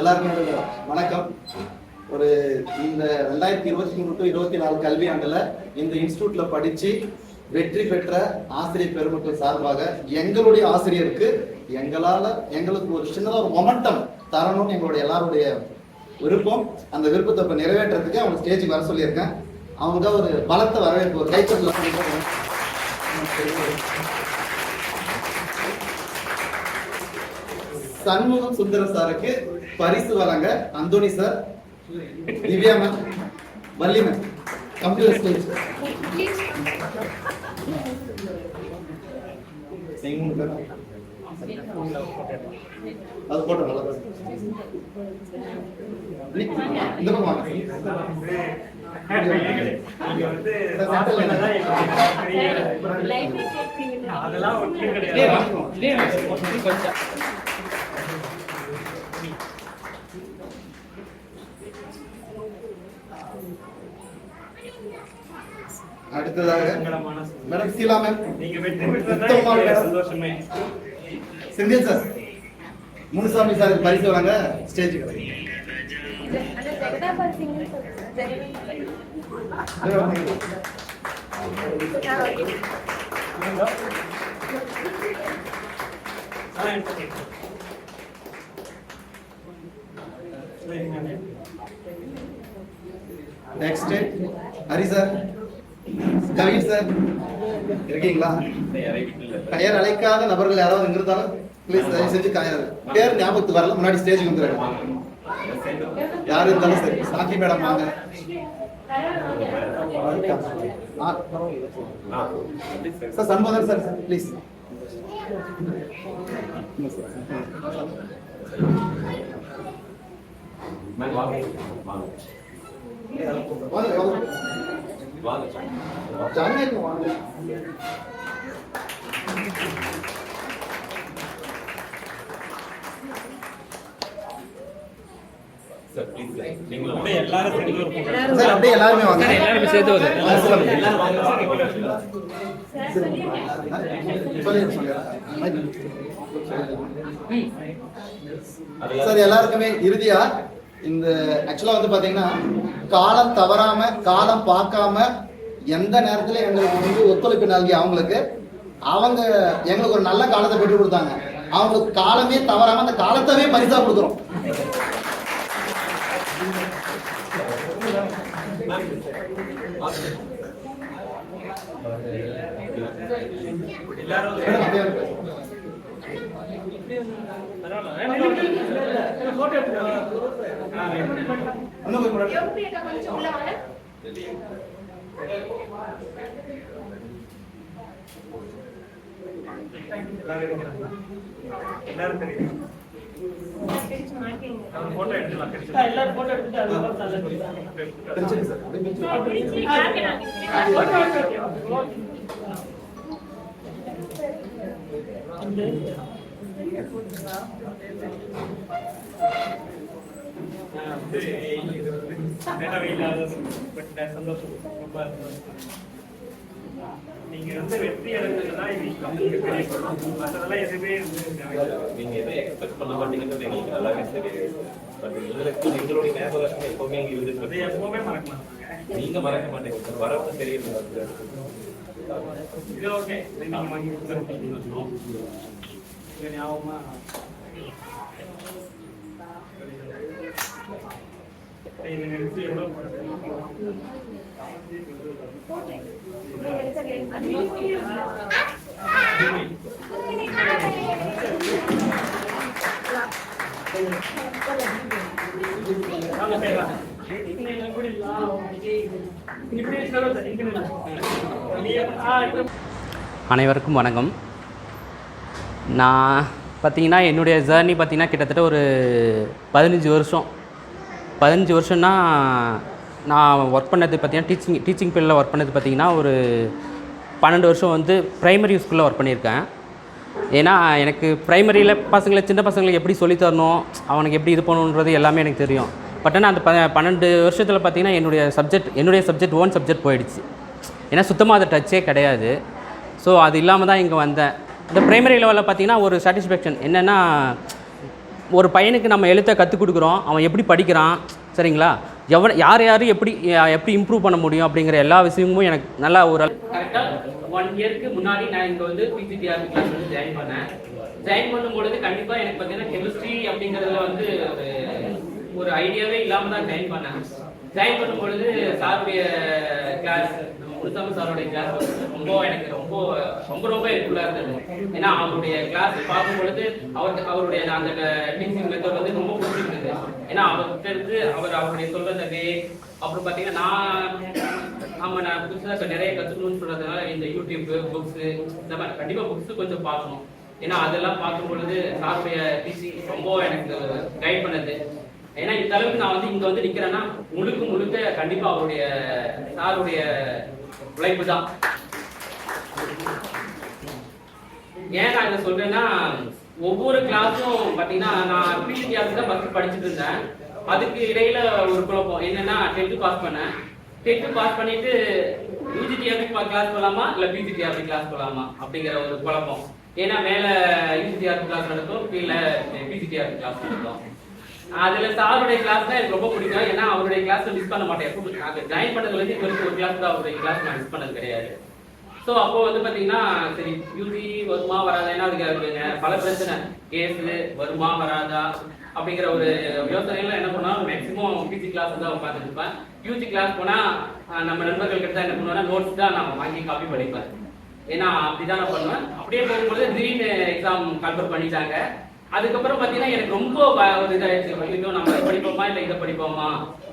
எல்லாருக்கும் வணக்கம். ஒரு இந்த 2023 to 24 கல்வியாண்டுல இந்த இன்ஸ்டிடியூட்ல படிச்சு வெற்றி பெற்ற ஆசிரியர் பெருமக்கள் சார்பாக எங்களுடைய ஆசிரியருக்கு எங்களுக்கு ஒரு சின்னதாக ஒரு மொமெண்டம் தரணும்னு எங்களுடைய எல்லாருடைய விருப்பம். அந்த விருப்பத்தை இப்ப நிறைவேற்றுறதுக்கு அவங்க ஸ்டேஜுக்கு வர சொல்லியிருக்கேன். அவங்க தான் ஒரு பலத்த வரவேற்பு, ஒரு கைத்தட்டல். சண்முகம் சுந்தரம் சாருக்கு பரிசு வழங்க Anthony sir, Divya ma'am, Valli ma'am computer stage. அது போட்டோம் நல்லா இந்த பக்கம் வாங்க. அடுத்ததாக மேடம் சீலா ma'am, Senthil sir, Munusamy sir பரிசு வழங்க ஸ்டேஜுக்கு. Next Hari sir, Kavin sir இருக்கீங்களா? பெயர் அழைக்காத நபர்கள் யாராவது இங்க இருந்தாலும் ப்ளீஸ் தயவு செஞ்சு பேர் ஞாபகத்துக்கு வரல, முன்னாடி ஸ்டேஜுக்கு வந்துடுறாங்க. யாரு இருந்தாலும் சரி. சாந்தி மேடம் வாங்க. Sir Shanmugan sir please. எல்லாருமே வாங்க. சார் எல்லாருக்குமே இறுதியா இந்த ஆக்சுவலா வந்து பாத்தீங்கன்னா காலம் தவறாம காலம் பார்க்காம எந்த நேரத்துல எங்களுக்கு ஒத்துழைப்பு நல்கி அவங்க எங்களுக்கு ஒரு நல்ல காலத்தை பெற்றுக் கொடுத்தாங்க. அவங்களுக்கு காலமே தவறாம அந்த காலத்தவே பரிசா கொடுக்குறோம். நீங்க வந்து வெற்றி அடைஞ்சதுன்னா நீங்க எதை எக்ஸ்பெக்ட் பண்ண மாட்டீங்கன்றது எங்களுக்கு நல்லாவே தெரியும். பட் எங்களுடைய ஞாபகம் எப்பவுமே எங்களுக்கு எப்பவுமே மறக்க மாட்டாங்க. நீங்க மறக்க மாட்டீங்க, வரவும் தெரியும். இது ஓகே, ஞாபகமா அனைவருக்கும் வணக்கம். நான் பார்த்தீங்கன்னா என்னுடைய ஜேர்னி பார்த்தீங்கன்னா கிட்டத்தட்ட ஒரு 15 வருஷம்னா நான் ஒர்க் பண்ணது பார்த்தீங்கன்னா டீச்சிங் ஃபீல்டில் ஒர்க் பண்ணது பார்த்தீங்கன்னா ஒரு 12 வருஷம் வந்து ப்ரைமரி ஸ்கூலில் ஒர்க் பண்ணியிருக்கேன். ஏன்னா எனக்கு ப்ரைமரியில் சின்ன பசங்களை எப்படி சொல்லித்தரணும், அவனுக்கு எப்படி இது பண்ணணுன்றது எல்லாமே எனக்கு தெரியும். பட் ஆனால் அந்த 12 வருஷத்தில் பார்த்தீங்கன்னா என்னுடைய சப்ஜெக்ட் ஓன் சப்ஜெக்ட் போயிடுச்சு. ஏன்னா சுத்தமாக அது டச்சே கிடையாது. ஸோ அது இல்லாமல் தான் இங்கே வந்தேன். இந்த ப்ரைமரி லெவலில் பார்த்தீங்கன்னா ஒரு சாட்டிஸ்ஃபேக்ஷன் என்னென்னா, ஒரு பையனுக்கு நம்ம எழுத்தை கற்றுக் கொடுக்குறோம், அவன் எப்படி படிக்கிறான் சரிங்களா, யார் எப்படி இம்ப்ரூவ் பண்ண முடியும் அப்படிங்கிற எல்லா விஷயமும் எனக்கு நல்லா ஒரு கரெக்டாக 1 இயருக்கு முன்னாடி நான் இங்கே வந்து பிஜிடிஆர்பி கிளாஸ் வந்து ஜாயின் பண்ணும்பொழுது கண்டிப்பாக எனக்கு பார்த்தீங்கன்னா கெமிஸ்ட்ரி அப்படிங்கிறதுல வந்து ஒரு ஐடியாவே இல்லாமல் தான் ஜாயின் பண்ணும்பொழுது சாருடைய கிளாஸ் முனுசாமி சாருடைய கிளாஸ் எனக்கு ரொம்ப ஹெல்ப்ஃபுல்லாக இருந்தது. ஏன்னா அவருடைய கிளாஸ் பார்க்கும் பொழுது அவருடைய அந்த டீச்சிங் மெத்தட் வந்து ரொம்ப பிடிச்சிருந்தது. ஏன்னா அவர்கிட்ட இருந்து அவருடைய சொல்றத வே அப்புறம் பார்த்தீங்கன்னா நான் புதுசாக நிறைய கற்றுக்கணும்னு சொல்றதுனால இந்த யூடியூப் புக்ஸு இந்த மாதிரி கண்டிப்பாக புக்ஸு கொஞ்சம் பார்க்கணும். ஏன்னா அதெல்லாம் பார்க்கும் பொழுது சாருடைய டீச்சிங் ரொம்ப எனக்கு கைட் பண்ணது. ஏன்னா இந்த அளவுக்கு நான் வந்து இங்க வந்து நிக்கிறேன்னா முழுக்க கண்டிப்பா அவருடைய சாருடைய உழைப்பு தான். ஏன் நான் இதை சொல்றேன்னா ஒவ்வொரு கிளாஸும் பாத்தீங்கன்னா நான் பிஜிடிஆர்பி தான் ஃபர்ஸ்ட் படிச்சுட்டு இருந்தேன். அதுக்கு இடையில ஒரு குழப்பம் என்னன்னா 10th பாஸ் பண்ணேன். 10th பாஸ் பண்ணிட்டு யூஜிடிஆர்பி கிளாஸ் போலாமா இல்ல பிஜிடிஆர்பி கிளாஸ் போலாமா அப்படிங்கிற ஒரு குழப்பம். ஏன்னா மேல யூஜிடிஆர்பி கிளாஸ் நடக்கும், கீழே பிஜிடிஆர்பி கிளாஸ் நடக்கும். அதுல சாருடைய கிளாஸ் தான் எனக்கு ரொம்ப பிடிக்கும். ஏன்னா அவருடைய கிளாஸ் மிஸ் பண்ண மாட்டேன். ஜாயின் பண்ணதுல இருந்து இது வரைக்கும் ஒரு கிளாஸ் தான் அவருடைய கிளாஸ் நான் மிஸ் பண்ணது கிடையாது. ஸோ அப்போ வந்து பாத்தீங்கன்னா சரி யூஜி வருமா வராதா, ஏன்னா அதுக்கு பல பிரச்சனை, கேஸ் வருமா வராதா அப்படிங்கிற ஒரு யோசனையில என்ன பண்ணாலும் மேக்சிமம் பிஜி கிளாஸ் தான் உட்காந்துட்டு இருப்பேன். யூஜி கிளாஸ் போனா நம்ம நண்பர்கள் கிட்ட என்ன பண்ணுவேன்னா நோட்ஸ் தான் நான் வாங்கி காப்பி படிப்பேன். ஏன்னா அப்படிதான் நான் பண்ணுவேன். அப்படியே போகும்போது திடீர்னு எக்ஸாம் கால்பர் பண்ணிட்டாங்க. அதுக்கப்புறம் பாத்தீங்கன்னா எனக்கு ரொம்ப ஒரு இதாயிடுச்சு, நம்ம படிப்போமா இல்லை இதை படிப்போமா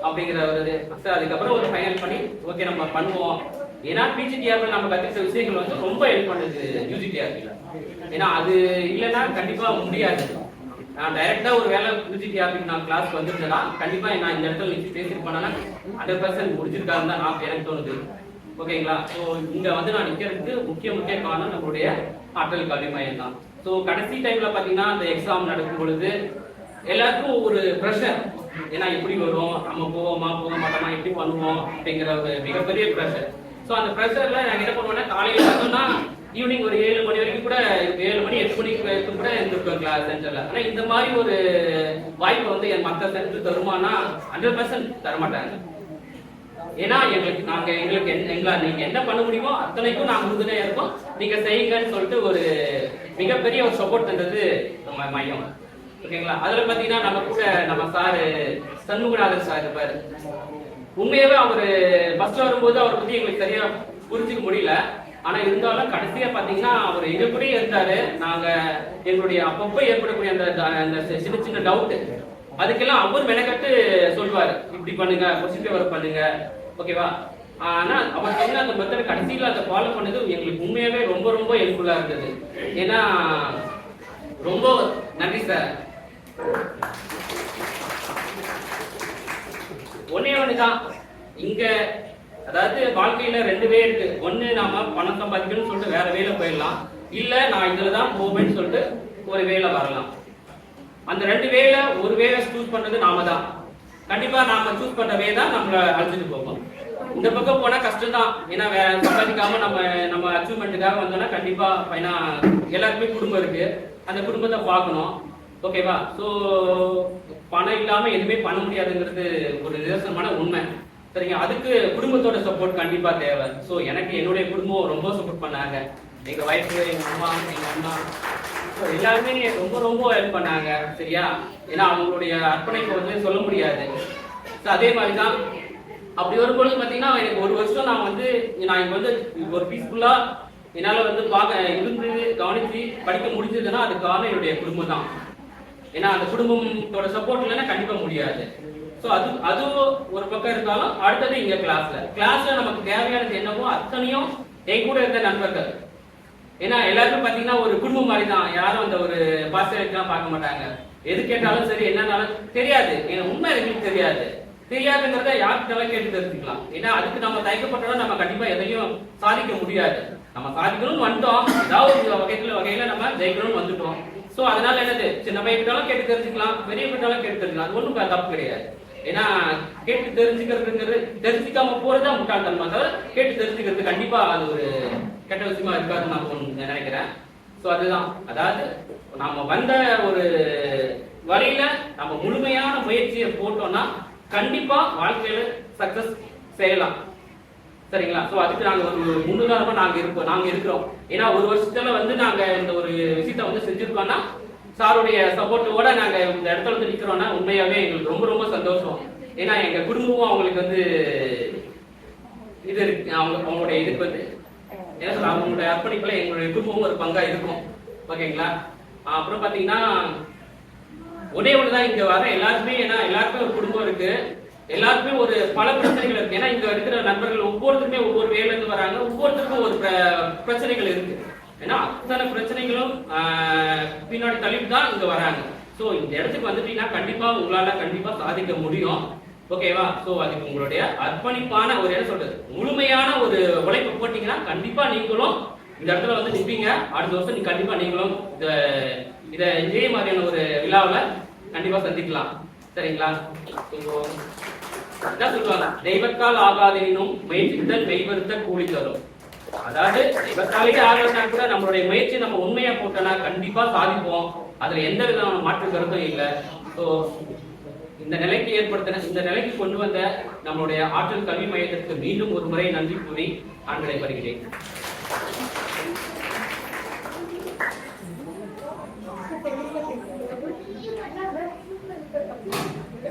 அப்படிங்கிற ஒரு அதுக்கப்புறம் ஒரு ஃபைனல் பண்ணி ஓகே நம்ம பண்ணுவோம். ஏன்னா பிஜிடிஆர்பி நம்ம கத்துக்கிட்ட விஷயங்கள் வந்து ரொம்ப ஹெல்ப் பண்ணுது யூஜிடிஆர்பில. ஏன்னா அது இல்லைன்னா கண்டிப்பா முடியாது. நான் டைரக்டா ஒரு வேலை யூஜிடிஆர்பி நான் கிளாஸ் வந்துருந்தேன்னா கண்டிப்பா நான் இந்த இடத்துல நிச்சு பேசிருப்பேன்னா 100% முடிச்சிருக்காருன்னு தான் நான் எனக்கு தோணுது. ஓகேங்களா? ஸோ இங்க வந்து நான் நிக்கிறதுக்கு முக்கிய காரணம் நம்மளுடைய ஆற்றல் கல்வி மையம் தான். ஸோ கடைசி டைம்ல பாத்தீங்கன்னா அந்த எக்ஸாம் நடக்கும் பொழுது எல்லாருக்கும் ஒரு ப்ரெஷர். ஏன்னா எப்படி வரும், நம்ம போக மாட்டோமா, எப்படி பண்ணுவோம் அப்படிங்கிற ஒரு மிகப்பெரிய ப்ரெஷர். ஸோ அந்த ப்ரெஷர்ல நாங்கள் என்ன பண்ணுவோம்னா காலையில பார்த்தோம்னா ஈவினிங் ஒரு 7 மணி வரைக்கும் கூட 7 மணி 8 மணிக்கு வரைக்கும் கூட இருந்திருக்கோம் கிளாஸ் சென்டர்ல. ஆனால் இந்த மாதிரி ஒரு வாய்ப்பை வந்து என் மற்ற சென்டர் தருமானா 100% தரமாட்டாங்க. ஏன்னா எங்களுக்கு நீங்க என்ன பண்ண முடியுமோ அத்தனைக்கும் நாங்க உறுதுணையா இருக்கோம், நீங்க செய்யுங்கன்னு சொல்லிட்டு ஒரு மிகப்பெரிய ஒரு சப்போர்ட் பண்றது நம்ம மையம். ஓகேங்களா? அதுல பாத்தீங்கன்னா நம்ம கூட நம்ம சாரு சண்முகநாதன் சார் இருப்பாரு. உண்மையாவே அவரு பஸ்ல வரும்போது அவரை பத்தி எங்களுக்கு சரியா புரிஞ்சுக்க முடியல. ஆனா இருந்தாலும் கடைசியா பாத்தீங்கன்னா அவர் எங்க கூட இருந்தாரு. நாங்க எங்களுடைய அப்பப்போ ஏற்படக்கூடிய அந்த சின்ன டவுட் அதுக்கெல்லாம் அவர் மெனக்கட்டு சொல்லுவாரு, இப்படி பண்ணுங்க, கொஸ்டின் பேப்பர் பண்ணுங்க, ஓகேவா? ஆனா அவர் சொன்ன அந்த மெத்தட் கடைசியில அதை ஃபாலோ பண்ணது எங்களுக்கு உண்மையாவே ரொம்ப ஹெல்ப்ஃபுல்லா இருந்தது. ஏன்னா ரொம்ப நன்றி சார். ஒண்ணுதான் இங்க, அதாவது வாழ்க்கையில 2 வே இருக்கு. ஒண்ணு நாம பணம் சம்பாதிக்கணும்னு சொல்லிட்டு வேற வேலை போயிடலாம், இல்ல நான் இதுலதான் போவேன்னு சொல்லிட்டு ஒரு வேலை வரலாம். அந்த 2 வேல ஒரு வேலை சூஸ் பண்றது நாம தான். கண்டிப்பா நாம சூஸ் பண்ற வே தான் நம்மள அழைச்சிட்டு போகும். இந்த பக்கம் போனா கஷ்டம் தான். ஏன்னா சம்பாதிக்காம நம்ம அச்சீவ்மெண்ட்டுக்காக வந்தோம்னா கண்டிப்பா எல்லாருக்குமே குடும்பம் இருக்கு, அந்த குடும்பத்தை பார்க்கணும். ஓகேவா? ஸோ பணம் இல்லாம எதுவுமே பண்ண முடியாதுங்கிறது ஒரு நிதர்சனமான உண்மை. சரிங்க? அதுக்கு குடும்பத்தோட சப்போர்ட் கண்டிப்பா தேவை. ஸோ எனக்கு என்னுடைய குடும்பம் ரொம்ப சப்போர்ட் பண்ணாங்க. எங்க வைஃப், எங்க அம்மா, எங்க அண்ணா எல்லாருமே ரொம்ப ஹெல்ப் பண்ணாங்க. சரியா? ஏன்னா அவங்களுடைய அர்ப்பணிப்பு வந்து சொல்ல முடியாது. அதே மாதிரிதான் அப்படி வரும்பொழுது பாத்தீங்கன்னா எனக்கு 1 வருஷம் நான் இங்க வந்து ஒரு பீஸ்ஃபுல்லா என்னால வந்து இருந்து கவனிச்சு படிக்க முடிஞ்சதுன்னா அது காரணம் என்னுடைய குடும்பம் தான். ஏன்னா அந்த குடும்பத்தோட சப்போர்ட் இல்லைன்னா கண்டிப்பா முடியாது. ஸோ அதுவும் ஒரு பக்கம் இருந்தாலும் அடுத்தது இங்க கிளாஸ்ல நமக்கு தேவையானது என்னவோ அத்தனையும் என் கூட இருந்த நண்பர்கள். ஏன்னா எல்லாருமே பாத்தீங்கன்னா ஒரு குடும்பம் மாதிரி தான். யாரும் அந்த ஒரு பாஸ்டர்லாம் பார்க்க மாட்டாங்க. எது கேட்டாலும் சரி, என்னன்னாலும் தெரியாது. உண்மை எங்களுக்கு தெரியாதுங்கிறத யாருக்கிட்டாலும் கேட்டு தெரிஞ்சுக்கலாம். ஏன்னா அதுக்கு நம்ம தயக்கப்பட்டோம்னா நம்ம கண்டிப்பா எதையும் சாதிக்க முடியாது. நம்ம சாதிக்கணும்னு வந்துட்டோம், ஏதாவது ஒரு வகையில நம்ம ஜெயிக்கணும்னு வந்துட்டோம். சோ அதனால என்னது, சின்ன பையன்கிட்டாலும் கேட்டு தெரிஞ்சுக்கலாம், பெரிய பையன்கிட்டாலும் கேட்டு தெரிஞ்சுக்கலாம். அது ஒண்ணும் தப்பு கிடையாது. ஏன்னா கேட்டு தெரிஞ்சுக்கிறதுங்கிறது தெரிஞ்சுக்காம போறதா முட்டாள்தனமா, தவிர கேட்டு தெரிஞ்சுக்கிறது கண்டிப்பா அது ஒரு கெட்ட விஷயமா இருக்காதுன்னு நான் நினைக்கிறேன். சோ அதுதான், அதாவது நம்ம வந்த ஒரு வழியில நம்ம முழுமையான முயற்சியை போட்டோம்னா கண்டிப்பா வாழ்க்கையில சக்சஸ் செய்யலாம். சரிங்களா? ஸோ அதுக்கு நாங்கள் ஒரு முன்னுதாரணமா நாங்கள் இருக்கிறோம். ஏன்னா ஒரு வருஷத்துல வந்து நாங்க இந்த ஒரு விஷயத்த வந்து செஞ்சிருக்கோம்னா சாருடைய சப்போர்ட்டோட நாங்க இந்த இடத்துல வந்து நிக்கிறோம்னா உண்மையாவே எங்களுக்கு ரொம்ப ரொம்ப சந்தோஷம். ஏன்னா எங்க குடும்பமும் அவங்களுக்கு வந்து இது இருக்கு, அவங்களுடைய இதுக்கு வந்து என்ன சொல்ல அவங்களுடைய அர்ப்பணிப்புல எங்களுடைய குடும்பமும் ஒரு பங்கா இருக்கும். ஓகேங்களா? அப்புறம் பாத்தீங்கன்னா ஒரே ஒண்ணுதான் இங்க வர எல்லாருமே, ஏன்னா எல்லாருக்குமே ஒரு குடும்பம் இருக்கு, எல்லாருக்குமே ஒரு பல பிரச்சனைகள் இருக்கு. ஏன்னா இங்க இருக்கிற நண்பர்கள் ஒவ்வொருத்தருமே ஒவ்வொரு வேலைல இருந்து வராங்க, ஒவ்வொருத்தருக்கும் ஒரு பிரச்சனைகள் இருக்கு. ஏன்னா அத்தனை பிரச்சனைகளும் பின்னாடி தள்ளிட்டு தான் இங்க வராங்க. ஸோ இந்த இடத்துக்கு வந்துட்டீங்கன்னா கண்டிப்பா உங்களால கண்டிப்பா சாதிக்க முடியும். ஓகேவா? ஸோ அதுக்கு உங்களுடைய அர்ப்பணிப்பான ஒரு என்ன சொல்றது முழுமையான ஒரு உழைப்பு போட்டீங்கன்னா கண்டிப்பா நீங்களும் இந்த இடத்துல வந்து நிற்பீங்க. அடுத்த வருஷம் கண்டிப்பா நீங்களும் இதை இதே மாதிரியான ஒரு விழாவில் கண்டிப்பா சந்திக்கலாம். சரிங்களா? என்ன சொல்லுவாங்க, தெய்வத்தால் ஆகாதெனும் முயற்சித்தல் மெய்வருத்த கூலி தரும். அதாவது தெய்வத்தாலேயே ஆகலன்னா கூட நம்மளுடைய முயற்சி நம்ம உண்மையா போட்டோம்னா கண்டிப்பா சாதிப்போம். அதுல எந்த விதமான மாற்று கருத்தும் இல்லை. ஸோ இந்த நிலைக்கு கொண்டு வந்த நம்மளுடைய ஆற்றல் கல்வி மையத்திற்கு மீண்டும் ஒரு முறை நன்றி கூறி நான் விடைபெறுகிறேன்.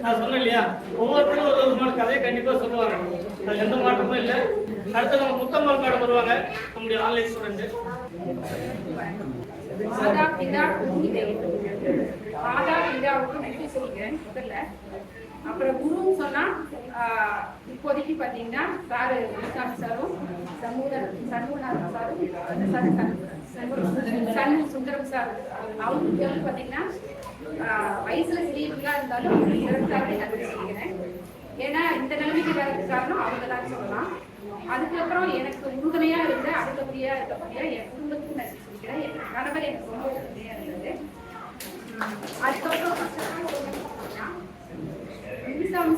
நான் சொன்னேன் இல்லையா, ஒவ்வொருத்தரும் ஒரு நாள் கதையை கண்டிப்பா சொல்லுவாங்க, அது எந்த மாற்றமும் இல்லை. அடுத்து நம்ம முத்தம்மாள் மேடம் வருவாங்க, நம்முடைய ஆன்லைன் ஸ்டூடெண்ட். மாதாவுக்கு நன்றி சொல்லிக்கிறேன் முதல்ல. அப்புறம் குருன்னு சொன்னா இப்போதைக்கு பாத்தீங்கன்னா சாரு சாரும் சண்முகநாதன் சாரும் சுந்தரம் சார் அவங்களுக்கு வந்து பாத்தீங்கன்னா வயசுல சிறியவங்களா இருந்தாலும் அவங்களுக்கு சிறந்தாவே நன்றி சொல்லிக்கிறேன். ஏன்னா இந்த நிலைமைக்கு வரதுக்கு காரணம் அவங்க தான் சொல்லலாம். அதுக்கப்புறம் எனக்கு உறுதுணையா இருந்த அடுத்தபடியா இருக்கக்கூடிய என் குடும்பத்துக்கு நன்றி சொல்லிக்கிறேன். என் கணவர் எனக்கு ரொம்ப உறுதுணையா இருந்தது. அதுக்கப்புறம்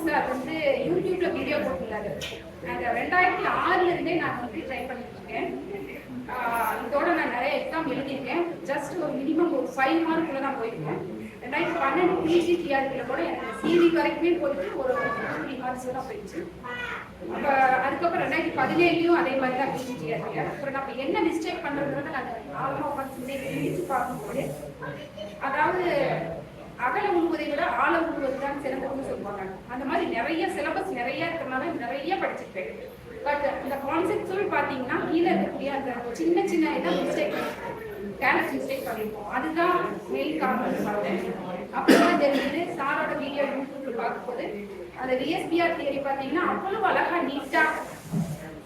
சார் வந்து யூடியூப்ல வீடியோ போட்டுருந்தாரு. அந்த 2006 இருந்தே நான் வந்து ட்ரை பண்ணிட்டு இருக்கேன். இதோட நான் நிறைய எக்ஸாம் எழுதியிருக்கேன். ஜஸ்ட் ஒரு மினிமம் ஒரு 5 மார்க்குள்ள தான் போயிருக்கேன். 2012 பிஜி டிஆர்பியில் கூட எனக்கு சிவி வரைக்குமே போயிட்டு ஒரு 3 மார்க்ஸ் தான் போயிடுச்சு. அப்போ அதுக்கப்புறம் 2017 அதே மாதிரி தான் பிஜி டிஆர்பி. அப்புறம் நம்ம என்ன மிஸ்டேக் பண்ணுறதுனால நான் ஆழமாக உட்காந்து பார்க்கும்போது, அதாவது அகல உழுவதை விட ஆழ உழுவது தான் சிறந்ததுன்னு சொல்லுவாங்க. அந்த மாதிரி நிறைய சிலபஸ் நிறைய இருக்கிறனால நிறைய படிச்சிருப்பேன். பட் இந்த கான்செப்ட்ஸும் பார்த்தீங்கன்னா கீழே இருக்கக்கூடிய அந்த சின்ன சின்ன இதை மிஸ்டேக் கேலஸ் மிஸ்டேக் பண்ணியிருப்போம். அதுதான் மெயின் காரணம் பார்த்தேன். அப்புறம் தெரிஞ்சது சாரோட வீடியோ யூடியூப்ல பார்க்கும்போது அந்த விஎஸ்பிஆர் தியரி பார்த்தீங்கன்னா அவ்வளோ அழகா நீட்டா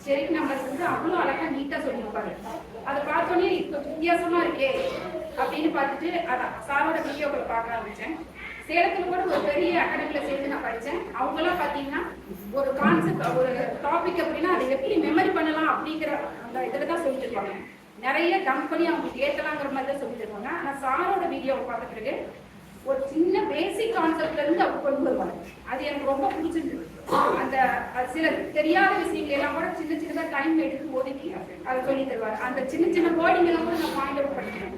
செரிக் நம்பர்ஸ் வந்து அவ்வளோ அழகா நீட்டா சொல்லியிருப்பாரு. அதை பார்த்தோன்னே இப்போ வித்தியாசமா இருக்கே அப்படின்னு பார்த்துட்டு அதான் சாரோட வீடியோக்களை பார்க்க ஆரம்பிச்சேன். சேலத்துல கூட ஒரு பெரிய அகாடமில சேர்ந்து நான் படித்தேன். அவங்களாம் பார்த்தீங்கன்னா ஒரு கான்செப்ட் ஒரு டாபிக் அப்படின்னா அதை எப்படி மெமரி பண்ணலாம் அப்படிங்கிற அந்த இதில் தான் சொல்லிட்டு இருப்பாங்க. நிறைய டம்ப் பண்ணி அவங்களுக்கு ஏற்றலாங்கிற மாதிரி தான் சொல்லிட்டு இருப்பாங்க. ஆனால் சாரோட வீடியோவை பார்த்த பிறகு ஒரு சின்ன பேசிக் கான்செப்ட்ல இருந்து அவங்க கொண்டு வருவாங்க. அது எனக்கு ரொம்ப பிடிச்சிருக்கு. அந்த சில தெரியாத விஷயங்கள் எல்லாம் கூட சின்ன சின்னதாக டைம் எடுத்து ஒதுக்கி அதை சொல்லி தருவார். அந்த சின்ன சின்ன வேர்டிங் எல்லாம் கூட நான் பாயிண்ட் அவுட் பண்ணிக்கிறேன்.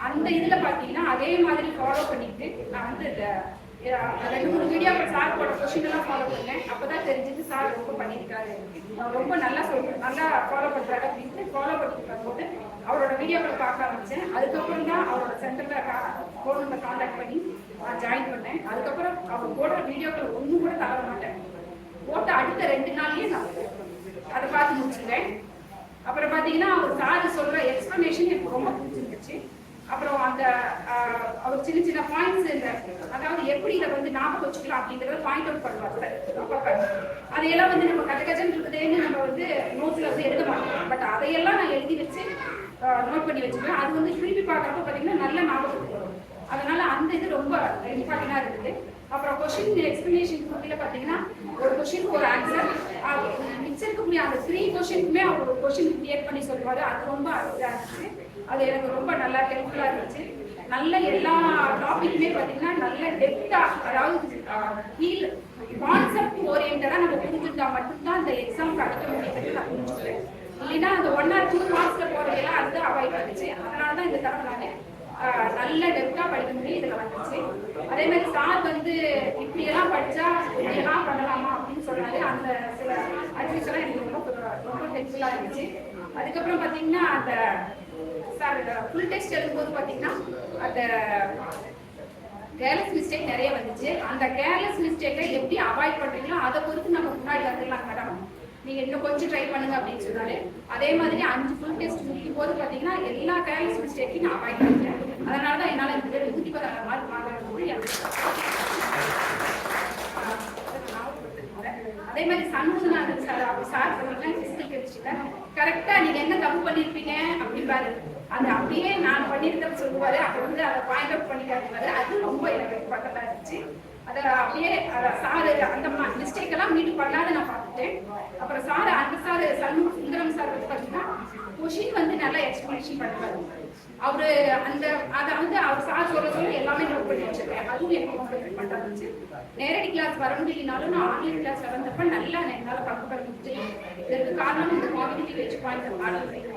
அந்த இதுல பாத்தீங்கன்னா அதே மாதிரி ஃபாலோ பண்ணிட்டு நான் வந்து இந்த 2-3 வீடியோக்கள் சார் போட கொஸ்டின் எல்லாம் ஃபாலோ பண்ணேன். அப்பதான் தெரிஞ்சது சார் ரொம்ப பண்ணியிருக்காரு, ரொம்ப நல்லா நல்லா ஃபாலோ பண்றாரு அப்படின்ட்டு ஃபாலோ பண்ணிட்டு போது அவரோட வீடியோக்களை பார்க்க ஆரம்பிச்சேன். அதுக்கப்புறம் தான் அவரோட சென்டர்ல ஃபோன் நம்பர் கான்டாக்ட் பண்ணி நான் ஜாயின் பண்ணேன். அதுக்கப்புறம் அவர் போடுற வீடியோக்கள் ஒன்றும் கூட தவற மாட்டேன். போட்ட அடுத்த 2 நாள்லயே நான் அதை பார்த்து முடிச்சுட்டேன். அப்புறம் பார்த்தீங்கன்னா அவர் சார் சொல்ற எக்ஸ்பிளனேஷன் எனக்கு ரொம்ப பிடிச்சிருந்துச்சு. அப்புறம் அந்த அவர் சின்ன சின்ன பாயிண்ட்ஸ் அதாவது எப்படி இதை வந்து ஞாபகம் வச்சுக்கலாம் அப்படிங்கிறத பாயிண்ட் அவுட் பண்ணுவார். அதையெல்லாம் வந்து நம்ம கஜகஜன் இருக்குதுன்னு நம்ம வந்து நோட்ஸ்ல வந்து எழுத மாட்டோம். பட் அதையெல்லாம் நான் எழுதி வச்சு நோட் பண்ணி வச்சுக்குவேன். அது வந்து திருப்பி பார்க்குறப்ப பார்த்தீங்கன்னா நல்ல ஞாபகத்துக்கு வரும். அதனால அந்த இது ரொம்ப இம்பார்ட்டண்டா இருக்குது. அப்புறம் கொஸ்டின் எக்ஸ்பிளனேஷன் புக்கில் பார்த்தீங்கன்னா ஒரு கொஸ்டினுக்கு ஒரு ஆன்சர் மிச்சம் இருக்கக்கூடிய அந்த 3 கொஸ்டினுக்குமே அவர் ஒரு கொஸ்டின் கிரியேட் பண்ணி சொல்லுவாரு. அது ரொம்ப இதாக இருந்துச்சு. அது எனக்கு ரொம்ப நல்லா ஹெல்ப்ஃபுல்லாக இருந்துச்சு. நல்ல எல்லா டாபிக்குமே பார்த்தீங்கன்னா நல்ல டெப்தா, அதாவது ஃபீல் கான்செப்ட் ஓரியன்டாக நம்ம புரிஞ்சுட்டா மட்டும்தான் அந்த எக்ஸாம் கிடைக்க முடியுது நான் புரிஞ்சுக்கிறேன். இல்லைன்னா அந்த 1 or 2 மார்க்ஸ்ல போறதெல்லாம் அது அவாய்ட் பண்ணிச்சு. அதனால தான் இந்த தடவை நான் நல்ல டெப்தா படிக்க முடியும் இதுல வந்துச்சு. அதே மாதிரி சார் வந்து இப்படியெல்லாம் படிச்சா இப்படியெல்லாம் பண்ணலாமா அப்படின்னு சொன்னாரு. அந்த சில அட்வைஸ் எல்லாம் எனக்கு ரொம்ப ஹெல்ப்ஃபுல்லா இருந்துச்சு. அதுக்கப்புறம் பாத்தீங்கன்னா அந்த சார் ஃபுல் டெஸ்ட் எழுதும்போது பாத்தீங்கன்னா அந்த கேர்லெஸ் மிஸ்டேக் நிறைய வந்துச்சு. அந்த கேர்லெஸ் மிஸ்டேக்கை எப்படி அவாய்ட் பண்றீங்களோ அதை பொறுத்து நம்ம முன்னாடி வந்துடலாம் மேடம், நீங்க இன்னும் கொஞ்சம் ட்ரை பண்ணுங்க அப்படின்னு சொன்னாரு. அதே மாதிரி 5 ஃபுல் டெஸ்ட் முடிக்கும் போது பாத்தீங்கன்னா எல்லா கேர்லெஸ் மிஸ்டேக்கையும் நான் அவாய்ட் பண்ணிட்டேன். அதனாலதான் என்னால இந்த 116 மார்க் வாங்க முடியும். அதே மாதிரி சண்முகநாதன் சார் அப்படி சார் சொன்னீங்கன்னா பிசிக்கல் கெமிஸ்ட்ரியில கரெக்டா நீங்க என்ன தப்பு பண்ணிருப்பீங்க அப்படின்பாரு. அது அப்படியே நான் பண்ணிருக்கேன்னு சொல்லுவாரு. அப்ப வந்து அதை பாயிண்ட் அவுட் பண்ணி காட்டுவாரு. அது ரொம்ப எனக்கு பக்கத்தா இருந்துச்சு. அதை அப்படியே சாரு அந்த மிஸ்டேக் எல்லாம் மீட்டு பண்ணாத நான் பார்த்துட்டேன். அப்புறம் சார் அந்த சார் சுந்தரம் சார் வந்து பாத்தீங்கன்னா கொஷின் வந்து நல்லா எக்ஸ்பிளேஷன் பண்ணுவாரு. அவரு அந்த அதை வந்து அவர் சார் சொல்ல எல்லாமே நோட் பண்ணி வச்சிருக்கேன். அதுவும் எனக்கு ரொம்ப ஹெல்ப் பண்றாச்சு. நேரடி கிளாஸ் வர முடியலனாலும் நான் ஆன்லைன் கிளாஸ் வந்தப்ப நல்லா என்னால பக்கத்துல முடிச்சு. இதற்கு காரணம் இந்த காம்பிடிட்டிவ் வச்சு பாயிண்ட்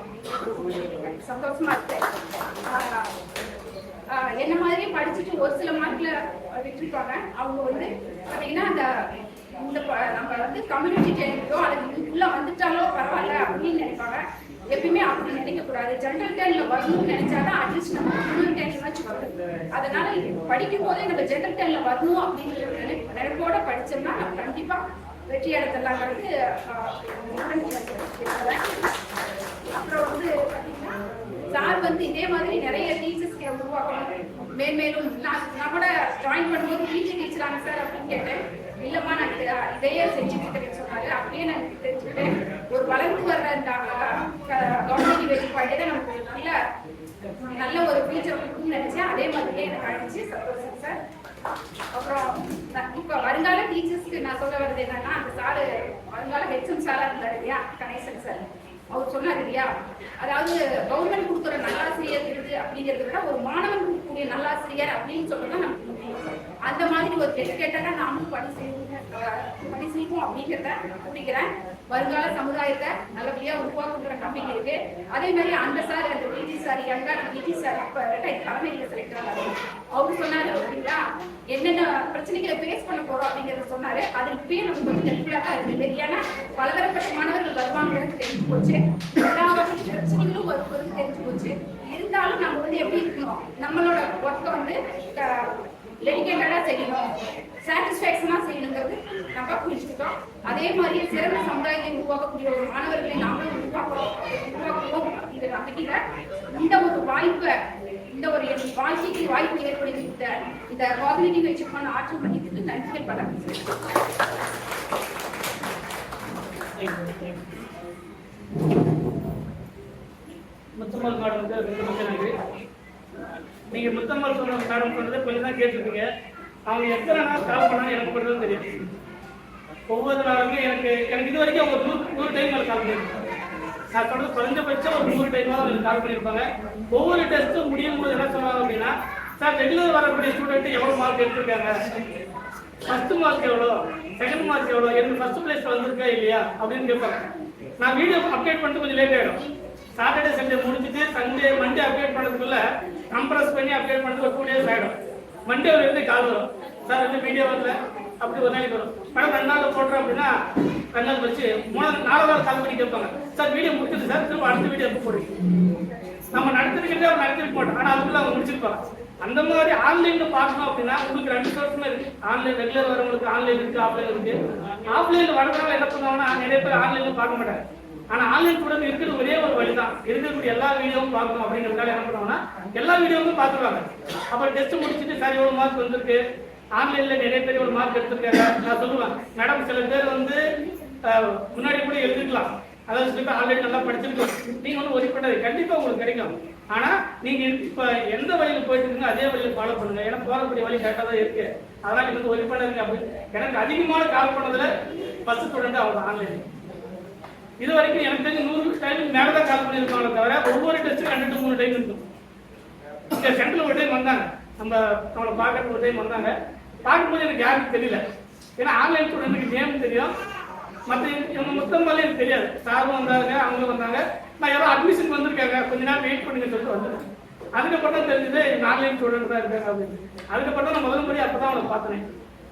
சந்தோஷமா இருக்கு. என்ன மாதிரி படிச்சுட்டு ஒரு சில மார்க்ல விட்டுருப்பாங்க. அவங்க வந்து பாத்தீங்கன்னா அந்த நம்ம வந்து கம்யூனிட்டி டென்லோ அல்லது உள்ள வந்துட்டாலோ பரவாயில்ல அப்படின்னு நினைப்பாங்க. எப்பயுமே அப்படி நினைக்க கூடாது. ஜெனரல் டென்ல வரணும்னு நினைச்சாதான் அட்லீஸ்ட் நம்ம கம்யூனிட்டி டென்லாச்சு வரும். அதனால படிக்கும் போதே நம்ம ஜெனரல் டென்ல வரணும் அப்படிங்கிற நினைப்போட படிச்சோம்னா நம்ம கண்டிப்பா வெற்றி அடைத்தலாங்கிறது. அப்புறம் வந்து பாத்தீங்கன்னா சார் வந்து இதே மாதிரி நிறைய டீச்சர்ஸ் உருவாக்கணும். மேன்மேலும் நான் கூட ஜாயின் பண்ணும்போது டீச்சராங்க சார் அப்படின்னு கேட்டேன். இல்லம்மா நான் இதையே செஞ்சுட்டு இருக்கேன்னு சொன்னாரு. அப்படியே நான் தெரிஞ்சுக்கிட்டேன். ஒரு வளர்ந்து வர்ற இந்த கவர்மெண்ட் வெற்றி பாயிட்டே தான் நமக்கு நல்ல ஒரு ஃபியூச்சர் கொடுக்குன்னு நினைச்சேன். அதே மாதிரியே எனக்கு அழைச்சி சந்தோஷம் சார். அப்புறம் இப்ப வருங்கால டீச்சர்ஸ்க்கு நான் சொல்ல வர்றது என்னன்னா, அந்த சாரு வருங்கால ஹெச்எம் சாரா இருந்தாரு இல்லையா, கணேசன் சார், அவர் சொன்னார் இல்லையா, அதாவது கவர்மெண்ட் கொடுக்குற நல்லாசிரியர் விருது அப்படிங்கிறத விட ஒரு மாணவன் கொடுக்கக்கூடிய நல்லாசிரியர் அப்படின்னு சொல்றதா நமக்கு அந்த மாதிரி ஒரு டெடிகேட்டடா நாமும் பணி செய்வோம் அப்படிங்கிறத முடிக்கிறேன். வருங்கால சமுதாயத்தை நல்லபடியா உருவாக்குற நம்பிக்கை இருக்கு. அதே மாதிரி அந்த சார் அந்த பிஜி சார் பிஜி சார் அப்ப தலைமையில செலக்ட் ஆனாரு. அவரு சொன்னாரு அப்படிங்களா என்னென்ன பிரச்சனைகளை ஃபேஸ் பண்ண போறோம் அப்படிங்கறத சொன்னாரு. அது இப்பயே நமக்கு கொஞ்சம் ஹெல்ப்ஃபுல்லா தான் இருக்கு. ஏன்னா பலதரப்பட்ட மாணவர்கள் வருவாங்கன்னு தெரிஞ்சு போச்சு. எல்லா பிரச்சனைகளும் வருவது தெரிஞ்சு போச்சு. இருந்தாலும் நம்ம வந்து எப்படி இருக்கணும், நம்மளோட ஒர்க்கை வந்து டெடிகேட்டடா செய்யணும், சாட்டிஸ்பேக்ஷனா செய்யணுங்கிறது நம்ம புரிஞ்சுக்கிட்டோம். அதே மாதிரி சிறந்த சமுதாயத்தை உருவாக்கக்கூடிய ஒரு மாணவர்களை நாமளும் உருவாக்குவோம் அப்படிங்கிற நம்பிக்கையில இந்த ஒரு வாய்ப்பை, இந்த ஒரு வாழ்க்கைக்கு வாய்ப்பு ஏற்படுத்தி இந்த காக்னிட்டிவ் எஜுகேஷன் ஆற்றல் மதிப்புக்கு நன்றிகள் பல. முத்தம்மாள் மேடம் வந்து ரொம்ப நன்றி. நீங்க முத்தம்மாள் சொன்ன மேடம் சொன்னதை கொஞ்சம் தான் கேட்டிருக்கீங்க. அவங்க எத்தனை நாள் கால் பண்ணாலும் எனக்கு பண்ணுறது தெரியும். ஒவ்வொரு நாளுமே எனக்கு இது வரைக்கும் அவங்க 100 டைம் மேலே கால் பண்ணியிருக்காங்க. நான் சொல்றது குறைஞ்சபட்சம் ஒரு 100 டைம் அவங்க கால் பண்ணியிருப்பாங்க. ஒவ்வொரு டெஸ்ட்டும் முடியும் போது என்ன சொல்லுவாங்க அப்படின்னா, சார் ரெகுலர் வரக்கூடிய ஸ்டூடெண்ட் எவ்வளோ மார்க் எடுத்திருக்காங்க, ஃபர்ஸ்ட் மார்க் எவ்வளோ, செகண்ட் மார்க் எவ்வளோ, எனக்கு ஃபர்ஸ்ட் பிளேஸ் வந்திருக்கா இல்லையா அப்படின்னு கேட்பாங்க. நான் வீடியோ அப்டேட் பண்ணிட்டு கொஞ்சம் லேட் ஆகிடும். சாட்டர்டே சண்டே முடிஞ்சுட்டு சண்டே மண்டே அப்டேட் பண்ணுறதுக்குள்ள கம்ப்ரஸ் பண்ணி அப்டேட் பண்ணுறது ஒரு 2 days ஆகிடும். மண்டே வந்து கால் வரும், சார் வந்து வீடியோ வரல அப்படி ஒரு நாளைக்கு வரும். மேடம் 2 நாள் போடுறோம் அப்படின்னா 2 நாள் வச்சு 4 கால் பண்ணி கேட்பாங்க, சார் வீடியோ முடிச்சுட்டு சார் திரும்ப அடுத்த வீடியோ எப்போ போடுறீங்க. நம்ம நடத்திருக்கிறதே அவங்க நடத்திட்டு போட்டோம், ஆனால் அதுக்குள்ள அவங்க முடிச்சிருப்பாங்க. அந்த மாதிரி ஆன்லைன்ல பார்க்கணும் அப்படின்னா உங்களுக்கு 2 சோர்ஸுமே இருக்கு. ஆன்லைன் ரெகுலர் வரவங்களுக்கு ஆன்லைன் இருக்கு, ஆஃப்லைன் இருக்கு. ஆஃப்லைன்ல வரவங்க என்ன பண்ணுவாங்கன்னா நிறைய பேர் ஆன்லைன்ல பார்க்க மாட்டாங்க. ஆனா ஆன்லைன் கூட இருக்கிறது ஒரே ஒரு வழிதான், இருக்கக்கூடிய எல்லா வீடியோவும் பார்க்கணும் அப்படிங்கிறதுனால என்ன பண்ணுவாங்கன்னா எல்லா வீடியோவும் பார்த்துருவாங்க. அப்புறம் டெஸ்ட் முடிச்சுட்டு சார் எவ்வளவு மார்க் வந்திருக்கு, ஆன்லைன்ல நிறைய பேர் எவ்வளவு மார்க் எடுத்திருக்காங்க நான் சொல்லுவேன். மேடம் சில பேர் வந்து முன்னாடி கூட எழுதிக்கலாம், அதாவது சில பேர் ஆன்லைன் நல்லா படிச்சிருக்கோம், நீங்க வந்து ஒர்க் பண்ணது கண்டிப்பா உங்களுக்கு கிடைக்கும். ஆனா நீங்க இப்ப எந்த வழியில போயிட்டு இருக்கீங்க அதே வழியில ஃபாலோ பண்ணுங்க. ஏன்னா போகக்கூடிய வழி கரெக்டா தான் இருக்கு, அதனால நீங்க வந்து ஒர்க் பண்ணதுங்க. அப்படி எனக்கு அதிகமான கால் பண்ணதுல ஃபர்ஸ்ட் ஸ்டூடெண்ட் அவங்க ஆன்லைன். இது வரைக்கும் எனக்கு தெரிஞ்சு 100 டைம் மேலதான் கால் பண்ணியிருப்பாங்க தவிர ஒவ்வொரு டெஸ்ட்டும் 2 to 3 டைம் இருக்கும். இங்க சென்ட்ரல் ஒரு டைம் வந்தாங்க, நம்மளை பார்க்கறது ஒரு டைம் வந்தாங்க. பார்க்கும்போது எனக்கு யாருக்கும் தெரியல, ஏன்னா ஆன்லைன் ஸ்டூடெண்ட்டுக்கு நேம் தெரியும், மற்ற இவங்க மொத்தமாலே எனக்கு தெரியாது. சாரும் வந்தாங்க, அவங்க வந்தாங்க, நான் யாரோ அட்மிஷன் வந்திருக்காங்க கொஞ்ச நேரம் வெயிட் பண்ணுங்க சொல்லிட்டு வந்துடுறேன். அதுக்கப்புறம் தான் தெரிஞ்சது ஆன்லைன் ஸ்டூடெண்ட் தான் இருக்காங்க அப்படின்னு. அதுக்கப்புறம் நான் முதல் முறை அப்போ தான் அவங்களை பார்த்தேன்.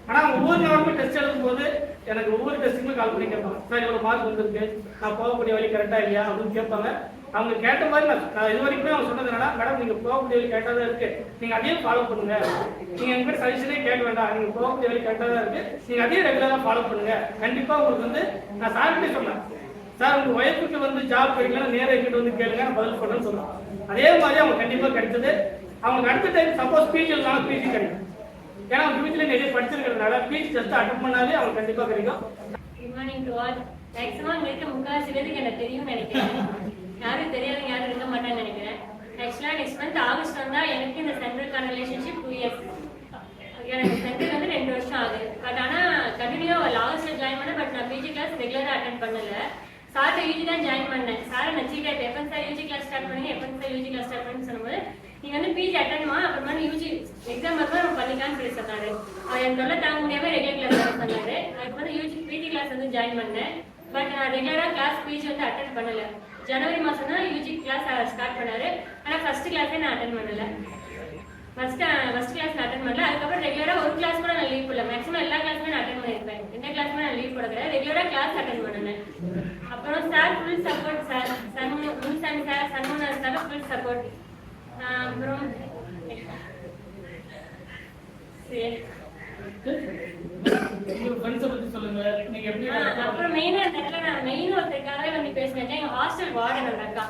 ஆனால் ஒவ்வொரு நாளுமே டெஸ்ட் எழுதும்போது எனக்கு ஒவ்வொரு டெஸ்ட்டுமே கால் பண்ணி கேட்பாங்க, சார் இவ்வளோ மார்க் வந்திருக்கு, நான் போகக்கூடிய வழி கரெக்டாக இல்லையா அப்படின்னு கேட்பாங்க. அவங்க கேட்ட மாதிரி நான் இது வரைக்குமே அவங்க சொன்னது என்னன்னா, மேடம் நீங்கள் போகக்கூடிய வழி கரெக்டாக தான் இருக்குது, நீங்கள் அதையே ஃபாலோ பண்ணுங்க, நீங்கள் எங்கள் சஜஷனே கேட்க வேண்டாம், நீங்கள் போகக்கூடிய வழி கரெக்டாக தான் இருக்குது, நீங்கள் அதையே ரெகுலராக ஃபாலோ பண்ணுங்க. கண்டிப்பாக உங்களுக்கு வந்து நான் சார்கிட்டே சொன்னேன், சார் உங்கள் ஒய்ஃபுக்கு வந்து ஜாப் கிடைக்கலன்னா நேராக எங்கிட்ட வந்து கேளுங்க, நான் பதில் பண்ணுறேன்னு சொல்லுவேன். அதே மாதிரி அவங்க கண்டிப்பாக கிடைச்சது. அவங்க அடுத்த டைம் சப்போஸ் பிஜி இருந்தாலும் பிஜி கிடைக்கும். ஏன்னா அவங்க பிஜியில் நிறைய படிச்சிருக்கிறதுனால பிஜி ஜஸ்ட் அட்டன் பண்ணாலே அவங்க கண்டிப்பாக கிடைக்கும். Good morning to all. Maximum இருக்க முக்கால்வாசி பேருக்கு எனக்கு தெரியும்னு நினைக்கிறேன். யாரும் தெரியாதவங்க யாரும் இருக்க மாட்டான்னு நினைக்கிறேன். ஆக்சுவலாக நெக்ஸ்ட் மந்த் ஆகஸ்ட் வந்தால் எனக்கு இந்த சென்ட்ரலுக்கான ரிலேஷன்ஷிப் 2 years. எனக்கு சென்ட்ரல் வந்து 2 வருஷம் ஆகுது. பட் ஆனால் கண்டினியூவாக ஆகஸ்ட்டில் ஜாயின் பண்ணேன். பட் நான் பிஜி கிளாஸ் ரெகுலராக அட்டன் பண்ணலை. சார்ட்ட யூஜி தான் ஜாயின் பண்ணேன். சாரை நான் சீக்கிரம் எப்போ சார் யூஜி கிளாஸ் ஸ்டார்ட் பண்ணுங்க, எப்போ சார் யூஜி கிளாஸ் ஸ்டார்ட் பண்ணுன்னு சொல்லும்போது நீங்கள் வந்து பிஜி அட்டன்மா அப்புறமா யூஜி எக்ஸாம் அப்போ நம்ம பண்ணிக்கலான்னு சொல்லி சொன்னார். அவர் என் தொல்லை தாங்க முடியாமல் ரெகுலர் கிளாஸ் சொன்னார். அதுக்கு வந்து யூஜி பிஜி கிளாஸ் வந்து ஜாயின் பண்ணேன். பட் நான் ரெகுலராக கிளாஸ் பிஜி வந்து அட்டன் பண்ணலை. ஜனவரி மாதம் தான் யூஜி கிளாஸ் ஸ்டார்ட் பண்ணார். ஆனால் ஃபஸ்ட்டு கிளாஸே நான் அட்டன் பண்ணலை. ஃபர்ஸ்ட் கிளாஸ் நான் அட்டன் பண்ணல. அதுக்கப்புறம் ரெகுலராக ஒரு கிளாஸ் கூட நான் லீவ் போடல. மேக்ஸிமம் எல்லா கிளாஸுமே நான் அட்டன் பண்ணியிருப்பேன். எந்த கிளாஸுமே நான் லீவ் போட கிடையாது. ரெகுலராக கிளாஸ் அட்டன் பண்ணினேன். அப்புறம் sir full support, sir Munsamy sir Shanmuganathan sir full support. அப்புறம் சரி அப்புறம் மெயினாக இந்த இடத்துல நான் மெயின் ஒருத்தருக்காகவே வந்து பேசினேன். எங்கள் ஹாஸ்டல் வார்டன் அந்த அக்கா.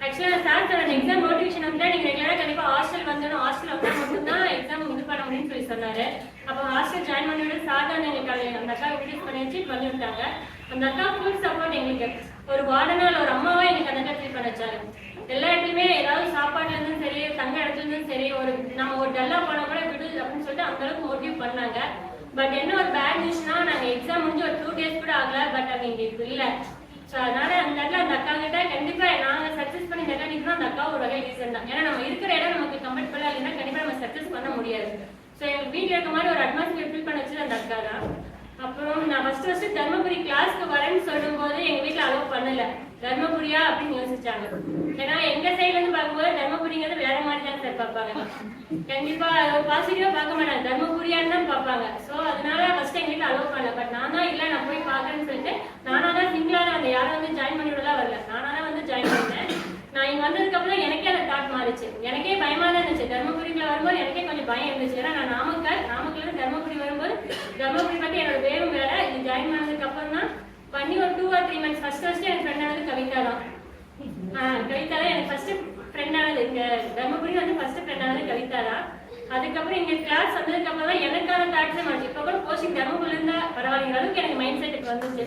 ஆக்சுவலாக சார் சொன்ன எக்ஸாம் நோட்டிஃபிகேஷன் வந்தால் நீங்கள் ரெகுலராக கண்டிப்பாக ஹாஸ்டல் வந்துடும், ஹாஸ்டல் வந்தால் மட்டும்தான் எக்ஸாம் இது பண்ண முடியும்னு சொல்லி சொன்னார். அப்போ ஹாஸ்டல் ஜாயின் பண்ணி விட சார் தான் எங்களுக்கு அந்த அக்கா இன்ட்ரடியூஸ் பண்ணி வச்சு பண்ணி விட்டாங்க. அந்த அக்கா ஃபுல் சப்போர்ட் எங்களுக்கு. ஒரு வார்டனால் ஒரு அம்மாவாக எனக்கு அந்த அக்கா ஃபீல் பண்ண வச்சாரு. எல்லா இடத்துலையுமே ஏதாவது சாப்பாடுலேருந்தும் சரி, தங்க இடத்துலேருந்தும் சரி, நம்ம ஒரு டல்லாக போனால் கூட விடு அப்படின்னு சொல்லிட்டு அந்தளவுக்கு மோட்டிவ் பண்ணாங்க. பட் என்ன ஒரு பேட் நியூஸ்னா, நாங்கள் எக்ஸாம் முடிஞ்சு ஒரு 2 days கூட ஆகல. பட் அது எங்களுக்கு இல்லை. ஸோ அதனால அந்த இடத்துல அந்த அக்கா கிட்ட கண்டிப்பாக நாங்கள் சக்ஸஸ் பண்ணி இந்த இடம் நிற்கிறோம். அந்த அக்கா ஒரு வகை ரீசன் தான். ஏன்னா நம்ம இருக்கிற இடம் நமக்கு கம்ஃபர்டபுளாக இல்லைன்னா கண்டிப்பாக நம்ம சக்ஸஸ் பண்ண முடியாது. ஸோ எங்கள் வீட்டில் இருக்க மாதிரி ஒரு அட்மாஸ்பியர் ஃபீல் பண்ண வச்சது அந்த அக்கா தான். அப்புறம் நான் ஃபர்ஸ்ட் தர்மபுரி கிளாஸ்க்கு வரேன்னு சொல்லும்போது எங்கள் வீட்டில் அலோவ் பண்ணலை. தர்மபுரியா அப்படின்னு யோசிச்சாங்க. ஏன்னா எங்கள் சைட்லேருந்து பார்க்கும்போது தர்மபுரிங்கிறது வேற மாதிரி தான் சார் பார்ப்பாங்க. கண்டிப்பாக ஒரு பாசிட்டிவாக பார்க்க மாட்டாங்க, தர்மபுரியான்னு தான் பார்ப்பாங்க. ஸோ அதனால ஃபர்ஸ்ட் எங்கள் வீட்டில் அலோவ் பண்ணல. பட் நான் தான் இல்லை, நான் போய் பார்க்குறேன்னு சொல்லிட்டு நானாக தான் சிங்கிளாக அந்த யாரும் வந்து ஜாயின் பண்ணி விடலாம் வரல, நானாக தான் வந்து ஜாயின் பண்ணேன். நான் இங்கே வந்ததுக்கப்புறம் எனக்கே அந்த தாட் மாறிச்சு. எனக்கே பயமாக தான் இருந்துச்சு. தர்மபுரிக்குள்ள வரும்போது எனக்கே கொஞ்சம் பயம் இருந்துச்சு. ஏன்னா நான் நாமக்கல்லேருந்து தர்மபுரி வரும்போது தர்மபுரி பற்றி என்னோட பேரும் வேற. இது ஜாயின் பண்ணதுக்கு அப்புறம் தான் பண்ணி ஒரு 2 or 3 months ஃபர்ஸ்ட் எனக்கு ஃப்ரெண்டானது கவிதா தான். கவிதா தான் எனக்கு ஃபர்ஸ்ட் ஃப்ரெண்டானது. இங்கே தர்மபுரி வந்து ஃபர்ஸ்ட் ஃப்ரெண்டானது கவிதா தான். அதுக்கப்புறம் இங்கே கிளாஸ் வந்ததுக்கு அப்புறம் தான் எனக்கான தாட்ஸே மாறிச்சு. இப்போ கூட கோச்சிங் தர்மபுரியில் இருந்தால் பரவாயில்லைங்கிற அளவுக்கு எனக்கு மைண்ட் செட்டுக்கு வந்துச்சு.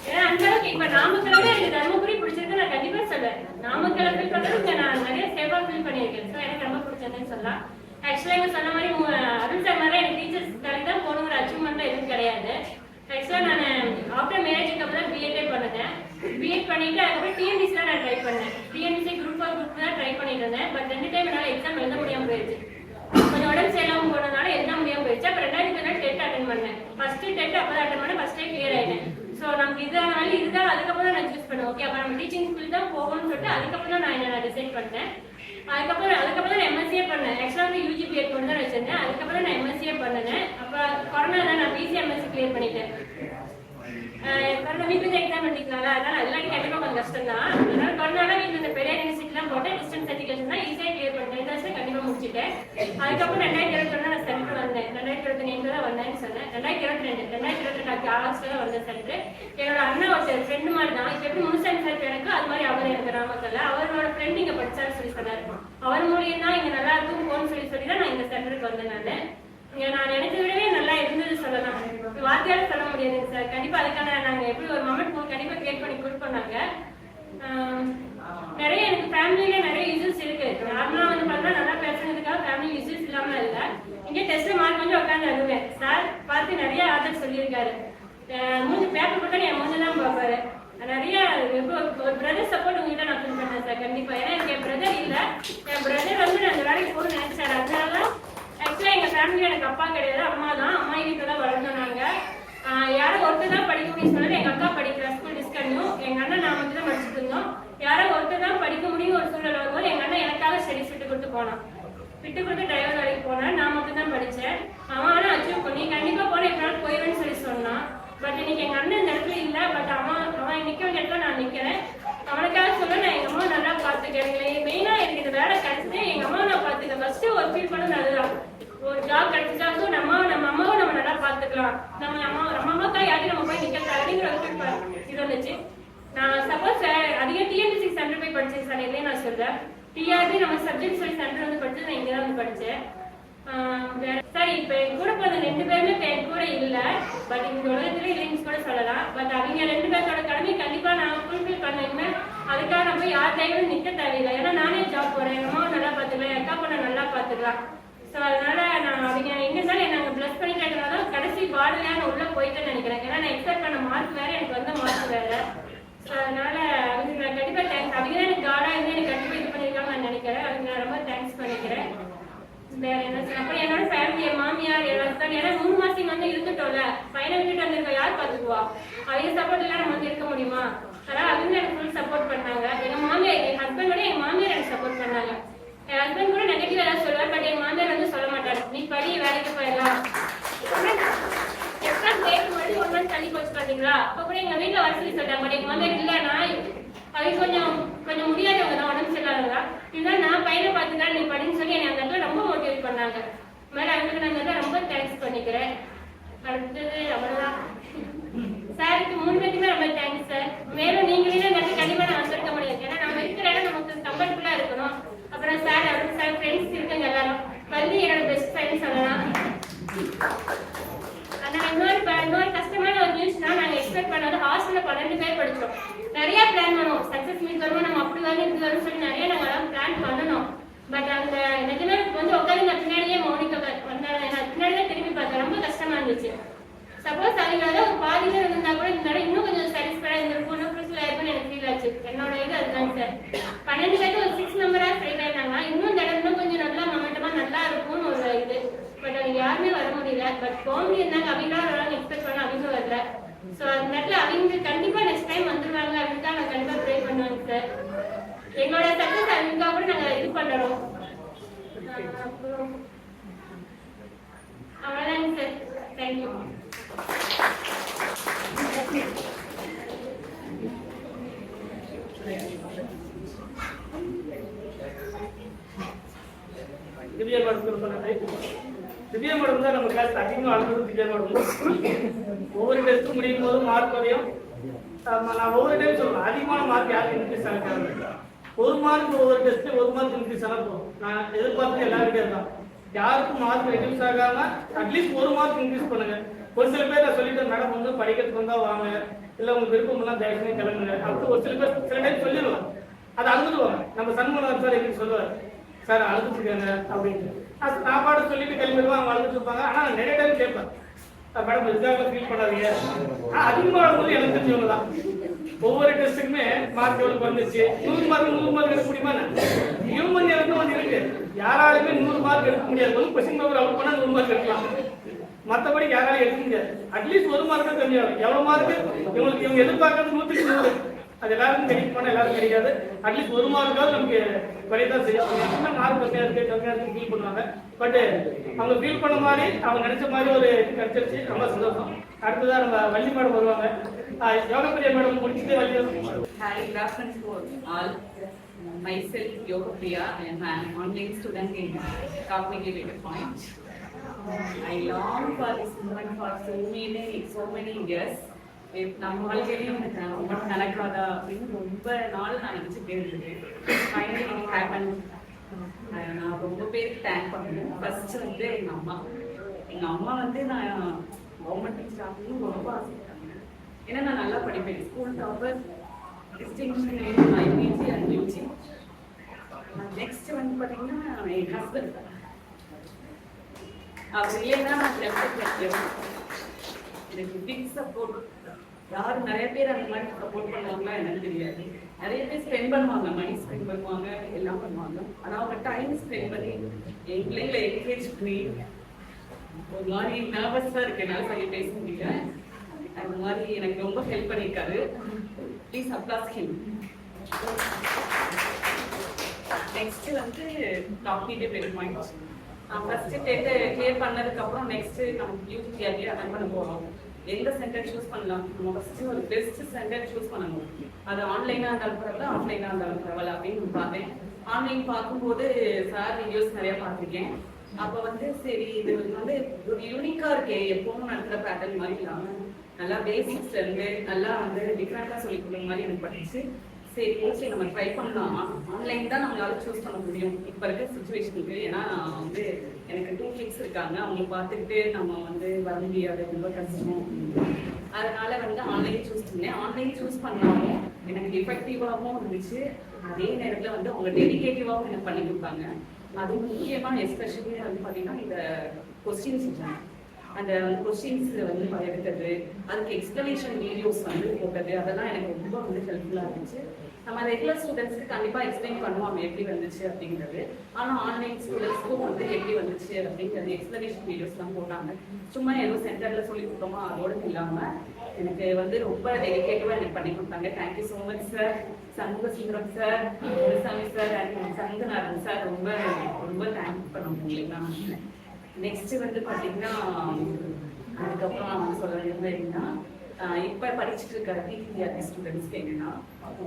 ஏன்னா அந்த அளவுக்கு இப்போ நாமக்கலோட எனக்கு தர்மபுரி பிடிச்சிருக்கு நான் கண்டிப்பாக சொல்லுவேன். நாமக்கலை ஃபீல் பண்ணுறதுக்கு நான் நிறைய சேஃபாக ஃபீல் பண்ணியிருக்கேன். ஸோ எனக்கு ரொம்ப பிடிச்சதுன்னு சொல்லலாம். ஆக்சுவலாக இங்கே சொன்ன மாதிரி அருள் சார் மாதிரி எனக்கு டீச்சர்ஸ் வேலைக்கு தான் போகணுங்கிற அச்சீவ்மெண்ட்லாம் எதுவும் கிடையாது. ஆக்சுவலாக நான் ஆஃப்டர் மேரேஜுக்கு அப்புறம் தான் பிஎட்டே பண்ணினேன். பிஎட் பண்ணிவிட்டு அதுக்கப்புறம் டிஎன்பிசி தான் நான் ட்ரை பண்ணேன். டிஎன்பிசி குரூப் 4 குரூப் தான் ட்ரை பண்ணிட்டு இருந்தேன். பட் 2 டைம் என்னால் எக்ஸாம் எழுத முடியாமல் போயிடுச்சு. கொஞ்சம் உடம்பு சரியில்லாமல் போனதுனால எழுத முடியாமல் போயிடுச்சு. அப்போ 2000 டெட் அட்டன் பண்ணேன். ஃபஸ்ட்டு டெட் அப்போ தான் அட்டன் பண்ணேன். ஃபஸ்ட்டே கிளியர் ஆகிட்டேன். ஸோ நமக்கு இதுதான் அதுக்கப்புறம் தான் நான் சூஸ் பண்ணேன். ஓகே அப்போ நம்ம டீச்சிங் ஸ்கூல் தான் போகணும்னு சொல்லிட்டு அதுக்கப்புறம் தான் நான் டிசைட் பண்ணேன். அதுக்கப்புறம் தான் எம்எஸ்சியே பண்ணேன். ஆக்சுவலாக வந்து யூஜி பிஎட் கொண்டு தான் வச்சிருந்தேன். அதுக்கப்புறம் நான் எம்எஸ்சியே பண்ணேன். அப்போ கொரோனா தான் நான் பிசி எம்எஸ்சி கிளியர் பண்ணிட்டேன். கொரோனா வீட்டில் எக்ஸாம் பண்ணிக்கலாம், அதனால எல்லாரும் கண்டிப்பாக கொஞ்சம் கஷ்டம் தான். அதனால கொரோனா வீட்டில் இந்த பெரிய யூனிவர்சிட்டிலாம் போட்டேன். டிஸ்டன்ஸ் எஜுகேஷன் தான் ஈஸியாக கிளியர் பண்ணிட்டேன். இந்த வருஷம் கண்டிப்பாக முடிச்சுட்டேன். அதுக்கப்புறம் 2021 நான் சென்டர் வந்தேன். 2022 தான் வந்தேன்னு சொன்னேன். 2022 ஆகஸ்ட்ல தான் வந்தேன் சென்டர். என்னோட அண்ணா ஒரு ஃப்ரெண்டு மாதிரி தான். இப்போ எப்படி முனுசாமி சார் எனக்கு அது மாதிரி அவர் எனக்கு நாமக்கல்ல அவரோட ஃப்ரெண்ட் இங்கே படிச்சாரு சொல்லி சொன்னார். அவர் மூலியம் தான் இங்கே நல்லா இருக்கும் போன்னு சொல்லி தான் நான் இந்த சென்டருக்கு வந்தேன். நான் நினைச்ச விடவே நல்லா இருந்தது சொல்லலாம். வார்த்தையால சொல்ல முடியாதுங்க சார். கண்டிப்பாக அதுக்கான நாங்கள் எப்படி ஒரு மொமெண்ட் கண்டிப்பாக கிரியேட் பண்ணி கொடுப்போம். நிறைய எனக்கு ஃபேமிலியில நிறைய இஷ்யூஸ் இருக்கு. நார்மலாக வந்து பார்த்தா நல்லா பேசுறதுக்காக ஃபேமிலி இஷ்யூஸ் இல்லாமல் இல்லை. இங்கே டெஸ்ட் மார்க் கொஞ்சம் உட்காந்து அழுவேன். சார் பார்த்து நிறைய ஆதர் சொல்லியிருக்காரு. மூஞ்சி பேப்பர் போட்டால் என் மூஞ்சி தான் பார்ப்பாரு. நிறைய ஒரு பிரதர் சப்போர்ட் உங்ககிட்ட நான் ஃபீல் பண்ணேன் சார். கண்டிப்பாக ஏன்னா எனக்கு என் பிரதர் இல்லை. என் பிரதர் வந்து நான் இந்த வேலைக்கு போகணும்னு நினைச்சாரு. அதனால ஆக்சுவலாக எங்கள் ஃபேமிலி எனக்கு அப்பா கிடையாது, அம்மா தான். அம்மா வீட்டில் தான் வளர்ந்தோம். நாங்கள் யாரும் ஒருத்தர் தான் படிக்க முடியும் சொன்னாலும் எங்கள் அக்கா படிக்கிற ஸ்கூல் டிஸ்கன்யூ, எங்கள் அண்ணன் நான் மட்டும் தான் படிச்சுட்டு இருந்தோம். யாரோ ஒருத்தர் தான் படிக்க முடியும் ஒரு சூழல் வரும்போது எங்கள் அண்ணன் எனக்கு போனான். விட்டு கொடுத்து டிரைவர் வேலைக்கு போனேன். நான் மட்டும் தான் படித்தேன். அவன் ஆனால் அச்சீவ் பண்ணி கண்டிப்பாக போன எப்படினாலும் போயிடுவேன்னு சொல்லி சொன்னான். பட் இன்னைக்கு எங்கள் அண்ணன் இந்த இடத்துல இல்லை. பட் அவன் நிற்க வேண்டிய இடத்துல நான் நிற்கிறேன். அவனுக்காக சொல்ல நான் எங்கள் அம்மா நல்லா பார்த்துக்கிறேன். மெயினாக எனக்கு இந்த வேலை கிடைச்சதே எங்கள் அம்மாவை நான் பார்த்துக்கிறேன். ஃபஸ்ட்டு ஒரு ஃபீல் பண்ணது அதுதான். ஒரு ஜாப் கிடைச்சிட்டாலும் நம்ம அம்மாவை நம்ம நல்லா பார்த்துக்கலாம். நம்ம அம்மாவுக்காக யாரையும் நம்ம போய் நிற்க அப்படிங்கிற ஒரு இது வந்துச்சு. நான் சப்போஸ் அதிக டிஎன்பிசி சென்டர் போய் படித்தேன் சார், இல்லையே நான் சொல்கிறேன். டிஆர்பி நம்ம சப்ஜெக்ட் சொல்லி சென்டர் வந்து படிச்சு நான் இங்கே தான் வந்து படித்தேன் சார். இப்போ என் கூட பிறந்த 2 பேருமே இப்போ என் கூட இல்லை. பட் இந்த உலகத்துல இல்லைன்னு கூட சொல்லலாம். பட் அவங்க 2 பேர்த்தோட கடமை கண்டிப்பாக நான் ஃபுல்ஃபில் பண்ணுவேன். அதுக்காக நம்ம யார் டைமும் நிற்க தேவையில்லை. ஏன்னா நானே ஜாப் போகிறேன். எங்கள் அம்மாவை நல்லா பார்த்துக்கலாம், என் அக்கா பொண்ணை நல்லா பார்த்துக்கலாம். ஸோ அதனால நான் அவங்க எங்கே இருந்தாலும் என்ன நாங்கள் ப்ளஸ் பண்ணிட்டேங்கிறனால கடைசி வார்டில் நான் உள்ளே போயிட்டேன்னு நினைக்கிறேன். ஏன்னா நான் எக்ஸ்பெக்ட் பண்ண மார்க் வேறு, எனக்கு வந்த மார்க் வேறு. ஸோ அதனால அதுக்கு நான் கண்டிப்பாக தேங்க்ஸ். அவங்க தான் எனக்கு கார்டாக இருந்து எனக்கு கண்டிப்பாக இது பண்ணியிருக்காங்க நான் நினைக்கிறேன். அதுக்கு நான் ரொம்ப தேங்க்ஸ் பண்ணிக்கிறேன். வேற என்ன சார், அப்புறம் என்னோட ஃபேமிலி, என் மாமியார் எல்லாரும். ஏன்னா 3 மாதம் வந்து இருந்துட்டோம்ல, பையனை விட்டுட்டு வந்திருக்கோம், யார் பார்த்துக்குவா? அவங்க சப்போர்ட் எல்லாம் நம்ம வந்து இருக்க முடியுமா? அதனால அவங்க எனக்கு ஃபுல் சப்போர்ட் பண்ணாங்க. எங்கள் மாமியார், என் ஹஸ்பண்டோட என் மாமியார் எனக்கு சப்போர்ட் பண்ணாங்க. என் ஹஸ்பண்ட் கூட நெகட்டிவ் ஏதாவது சொல்லுவார். பட் என் மாமியார் வந்து சொல்ல மாட்டாரு, நீ படி, வேலைக்கு போயிடலாம். எக்ஸாம் டேட் மாதிரி 1 மந்த் தள்ளி போச்சு பார்த்தீங்களா? அப்போ கூட எங்கள் வீட்டில் வர சொல்லி சொல்லிட்டாங்க. பட் எங்கள் மாமியார் இல்லைன்னா அவங்க கொஞ்சம் முடியாதவங்க தான், உடம்பு சரியில்லாதவங்க. இதுதான் நான் பையனை பார்த்துக்கிறேன், நீ படின்னு சொல்லி என்னை அந்த இடத்துல ரொம்ப மோட்டிவேட் பண்ணாங்க. மேலே அவங்களுக்கு நான் வந்து ரொம்ப தேங்க்ஸ் பண்ணிக்கிறேன். அடுத்தது அவ்வளோதான் சாருக்கு 3 பேருக்குமே ரொம்ப தேங்க்ஸ் சார். மேலும் நீங்களே இந்த இடத்துல கண்டிப்பாக நான் வந்திருக்க முடியாது. ஏன்னா நம்ம இருக்கிற இடம் நமக்கு கம்ஃபர்டபுளாக இருக்கணும். அப்புறம் சார் அவருக்கு சார் ஃப்ரெண்ட்ஸ் இருக்குங்க எல்லாரும். வந்து என்னோட பெஸ்ட் ஃப்ரெண்ட்ஸ் சொல்லலாம். ஆனால் இன்னொரு கஷ்டமான ஒரு நியூஸ்னா, நாங்கள் எக்ஸ்பெக்ட் பண்ணாத ஹாஸ்டலில் 12 பேர் படித்தோம். நிறையா பிளான் பண்ணுவோம். சக்ஸஸ் மீட் வருவோம், நம்ம அப்படி வரும் இப்படி வரும்னு சொல்லி நிறைய நாங்கள் பிளான் பண்ணணும். பட் அந்த நிஜமே வந்து உட்காந்து நான் பின்னாடியே மௌனிக்க வந்தாங்க. நான் பின்னாடி தான் திரும்பி பார்த்தேன். ரொம்ப கஷ்டமாக இருந்துச்சு. சப்போஸ் அவங்களால ஒரு பாதி பேர் இருந்தால் கூட இந்த இடம் இன்னும் கொஞ்சம் சாட்டிஸ்ஃபைடாக இருந்திருக்கும், இன்னும் ப்ரூஃபில் ஆயிருக்கும்னு எனக்கு ஃபீல் ஆச்சு. என்னோட இது அதுதான் சார். 12 பேருக்கு ஒரு 6 மெம்பராக செலக்ட் ஆயிருந்தாங்க. இன்னும் இந்த இடம் இன்னும் கொஞ்சம் நல்லா மொமெண்டமாக நல்லா இருக்கும்னு ஒரு இது. பட் அவங்க யாருமே வர முடியல. பட் ஃபோன்ல இருந்தாங்க, அவங்களாம் எக்ஸ்பெக்ட் பண்ண அவங்க வரல. ஸோ அந்த இடத்துல அவங்க கண்டிப்பாக நெக்ஸ்ட் டைம் வந்துருவாங்க அப்படின்னு தான் நான் கண்டிப்பாக ப்ரே பண்ணுவேங்க சார். எங்களோட சக்ஸஸ் அவங்களுக்காக கூட நாங்கள் இது பண்ணுறோம். அவ்வளோதாங்க சார். தேங்க்யூ. திவ்யா மேடம் சொன்னது. திவ்யா மேடம் தான் நம்ம கிளாஸ் அதிகமாக அழுகிறது. திவ்யா மேடம் ஒவ்வொரு டெஸ்ட்டும் முடியும் போது மார்க் வரையும் நான் ஒவ்வொரு டைம் சொல்லுவேன், அதிகமான மார்க் யாருக்கு இன்க்ரீஸ் ஆகிருக்காங்க. 1 மார்க் ஒவ்வொரு டெஸ்ட்டு 1 மார்க் இன்க்ரீஸ் ஆனால் போதும். நான் எதிர்பார்த்து எல்லாருக்கும் தான் யாருக்கும் மார்க் ரெடியூஸ் ஆகாம அட்லீஸ்ட் 1 மார்க் இன்க்ரீஸ் பண்ணுங்க. ஒரு சில பேர் நான் சொல்லிட்டு மேடம் வந்து படிக்கிறதுக்கு வந்தால் வாங்க, இல்லை உங்களுக்கு விருப்பம்லாம் தயவுசெய்து கிளம்புங்க அப்படி ஒரு சில பேர் சில டைம் சொல்லிடுவாங்க. அதை அழுதுடுவாங்க. நம்ம சண்முகம் சார் எங்களுக்கு சொல்லுவார், சார் அழுதுட்டு இருக்காங்க அப்படின்னு. நான் பாட சொல்லிட்டு கிளம்பிடுவாங்க, அவங்க அழுதுட்டு இருப்பாங்க. ஆனால் நான் நிறைய டைம் கேட்பேன், மேடம் இதுக்காக ஃபீல் பண்ணாதீங்க. அதிகமாக வரும்போது எனக்கு தெரிஞ்சவங்க தான். ஒவ்வொரு டெஸ்ட்டுக்குமே மார்க் எவ்வளவு வந்துச்சு, 100 மார்க் எடுக்க முடியுமா? ஹியூமன் எரர்னு ஒன்று இருக்கு. யாராலுமே 100 மார்க் எடுக்க முடியாது. ஒரு கொஸ்டின் பேப்பர் அவுட் பண்ணா 100 மார்க் எடுக்கலாம். மற்றபடி யாராலும் எடுக்க முடியாது. அட்லீஸ்ட் 1 மார்க் தான் தெரிஞ்சாலும் எவ்வளவு மார்க் இவங்க எதிர்பார்க்கறது 100க்கு 100. அது எல்லாருக்கும் கிடைக்குமா? எல்லாரும் கிடைக்காது. அட்லீஸ்ட் 1 மார்க்காவது நமக்கு வரையதான் செய்யும். மார்க் கம்மியா இருக்கு ஃபீல் பண்ணுவாங்க. பட் அவங்க ஃபீல் பண்ண மாதிரி அவங்க நினைச்ச மாதிரி ஒரு இது கிடைச்சிருச்சு. ரொம்ப சந்தோஷம். அடுத்ததான் நம்ம வள்ளி மேடம் வருவாங்க. யோகப்பிரியா மேடம் முடிச்சுட்டு Valli. Hi, good afternoon to all. Myself Yogapriya. I am an online student in Cognitive Data Point. I long for this moment for so many years. நம்ம வாழ்க்கையிலையும் ரொம்ப நடக்காதா அப்படின்னு ரொம்ப நாள் நான் நினச்சிட்டே இருந்தேன். Finally it happen. நான் ரொம்ப பேருக்கு தேங்க் பண்ணணும். ஃபர்ஸ்ட் வந்து எங்கள் அம்மா வந்து நான் கவர்மெண்ட் டீச்சர் ஆகணும்னு ரொம்ப ஆசைப்பட்டாங்க. ஏன்னா நான் நல்லா படிப்பேன். School topper, distinction IPG and UG. Next வந்து பார்த்தீங்கன்னா என் ஹஸ்பண்ட் அவர் இல்லைன்னா நான் எனக்கு பிக் சப்போர்ட். யாரும் நிறைய பேர் அந்த மாதிரி சப்போர்ட் பண்ணுவாங்களா எனக்கு தெரியாது. நிறைய பேர் ஸ்பெண்ட் பண்ணுவாங்க, மணி ஸ்பெண்ட் பண்ணுவாங்க, எல்லாம் பண்ணுவாங்க. ஆனால் அவங்க டைம் ஸ்பெண்ட் பண்ணி என் பிள்ளைங்களை என்கரேஜ் பண்ணி ஒரு மாதிரி நர்வஸாக இருக்கு, என்னால் சரியா பேச முடியல. அந்த மாதிரி எனக்கு ரொம்ப ஹெல்ப் பண்ணியிருக்காரு. Please applause him. நெக்ஸ்ட் வந்து cognitive point. First tenth clear பண்ணதுக்கப்புறம் நெக்ஸ்ட் நம்ம யூஜிடிஆர்டி அட்டன் பண்ண போகிறோம். எந்த சென்டர் சூஸ் பண்ணலாம், நம்ம ஃபர்ஸ்ட் ஒரு பெஸ்ட் சென்டர் சூஸ் பண்ணணும். அது ஆன்லைனாக இருந்தாலும் பரவாயில்ல, ஆஃப்லைனாக இருந்தாலும் பரவாயில்ல அப்படின்னு பார்த்தேன். ஆன்லைன் பார்க்கும்போது சார் வீடியோஸ் நிறைய பார்த்துருக்கேன். அப்போ வந்து சரி இது வந்து ஒரு யூனிக்காக இருக்கே, எப்பவும் நடக்கிற பேட்டர்ன் மாதிரி இல்லாமல் நல்லா பேசிக்ஸ்ல இருந்து நல்லா வந்து டிஃப்ரெண்டாக சொல்லி கொடுக்குற மாதிரி எனக்கு படிச்சு சரி ஓகே நம்ம ட்ரை பண்ணலாம். ஆன்லைன் தான் நம்மளால சூஸ் பண்ண முடியும் இப்போ இருக்க சுச்சுவேஷனுக்கு. ஏன்னா வந்து எனக்கு 2 கிட்ஸ் இருக்காங்க, அவங்க பார்த்துக்கிட்டு நம்ம வந்து வர முடியாது, ரொம்ப கஷ்டம். அதனால வந்து ஆன்லைன் சூஸ் பண்ணேன். ஆன்லைன் சூஸ் பண்ணாலும் எனக்கு எஃபெக்டிவாகவும் இருந்துச்சு, அதே நேரத்தில் வந்து அவங்க டெடிகேட்டிவாகவும் எனக்கு பண்ணி கொடுத்தாங்க. அது முக்கியமாக எஸ்பெஷலி வந்து பார்த்தீங்கன்னா இந்த கொஸ்டின்ஸ் அந்த கொஸ்டின்ஸ் வந்து எடுத்தது, அதுக்கு எக்ஸ்பிளனேஷன் வீடியோஸ் வந்து போட்டது, அதெல்லாம் எனக்கு ரொம்ப வந்து ஹெல்ப்ஃபுல்லாக இருந்துச்சு. நம்ம ரெகுலர் ஸ்டூடெண்ட்ஸ்க்கு கண்டிப்பாக எக்ஸ்பிளைன் பண்ணுவோம் எப்படி வந்துச்சு அப்படிங்கிறது. ஆனால் ஆன்லைன் ஸ்டூடெண்ட்ஸ்க்கும் வந்து எப்படி வந்துச்சு அப்படிங்கிறது எக்ஸ்பிளனேஷன் வீடியோஸ்லாம் போட்டாங்க. சும்மா ஏதோ சென்டரில் சொல்லி கொடுத்தோமா அதோடு இல்லாமல் எனக்கு வந்து ரொம்ப டெடிகேட்டிவாக எனக்கு பண்ணி கொடுத்தாங்க. Thank you so much sir. Shanmuga Sundaram sir, Murusamy sir and Sanganathan sir, ரொம்ப ரொம்ப தேங்க்ஸ் பண்ண முடியும். நான் நெக்ஸ்ட் வந்து பார்த்தீங்கன்னா அதுக்கப்புறம் நான் சொல்ல என்னன்னா இப்போ படிச்சுட்டு இருக்க டிடிஆர்டி ஸ்டூடெண்ட்ஸ்க்கு என்னன்னா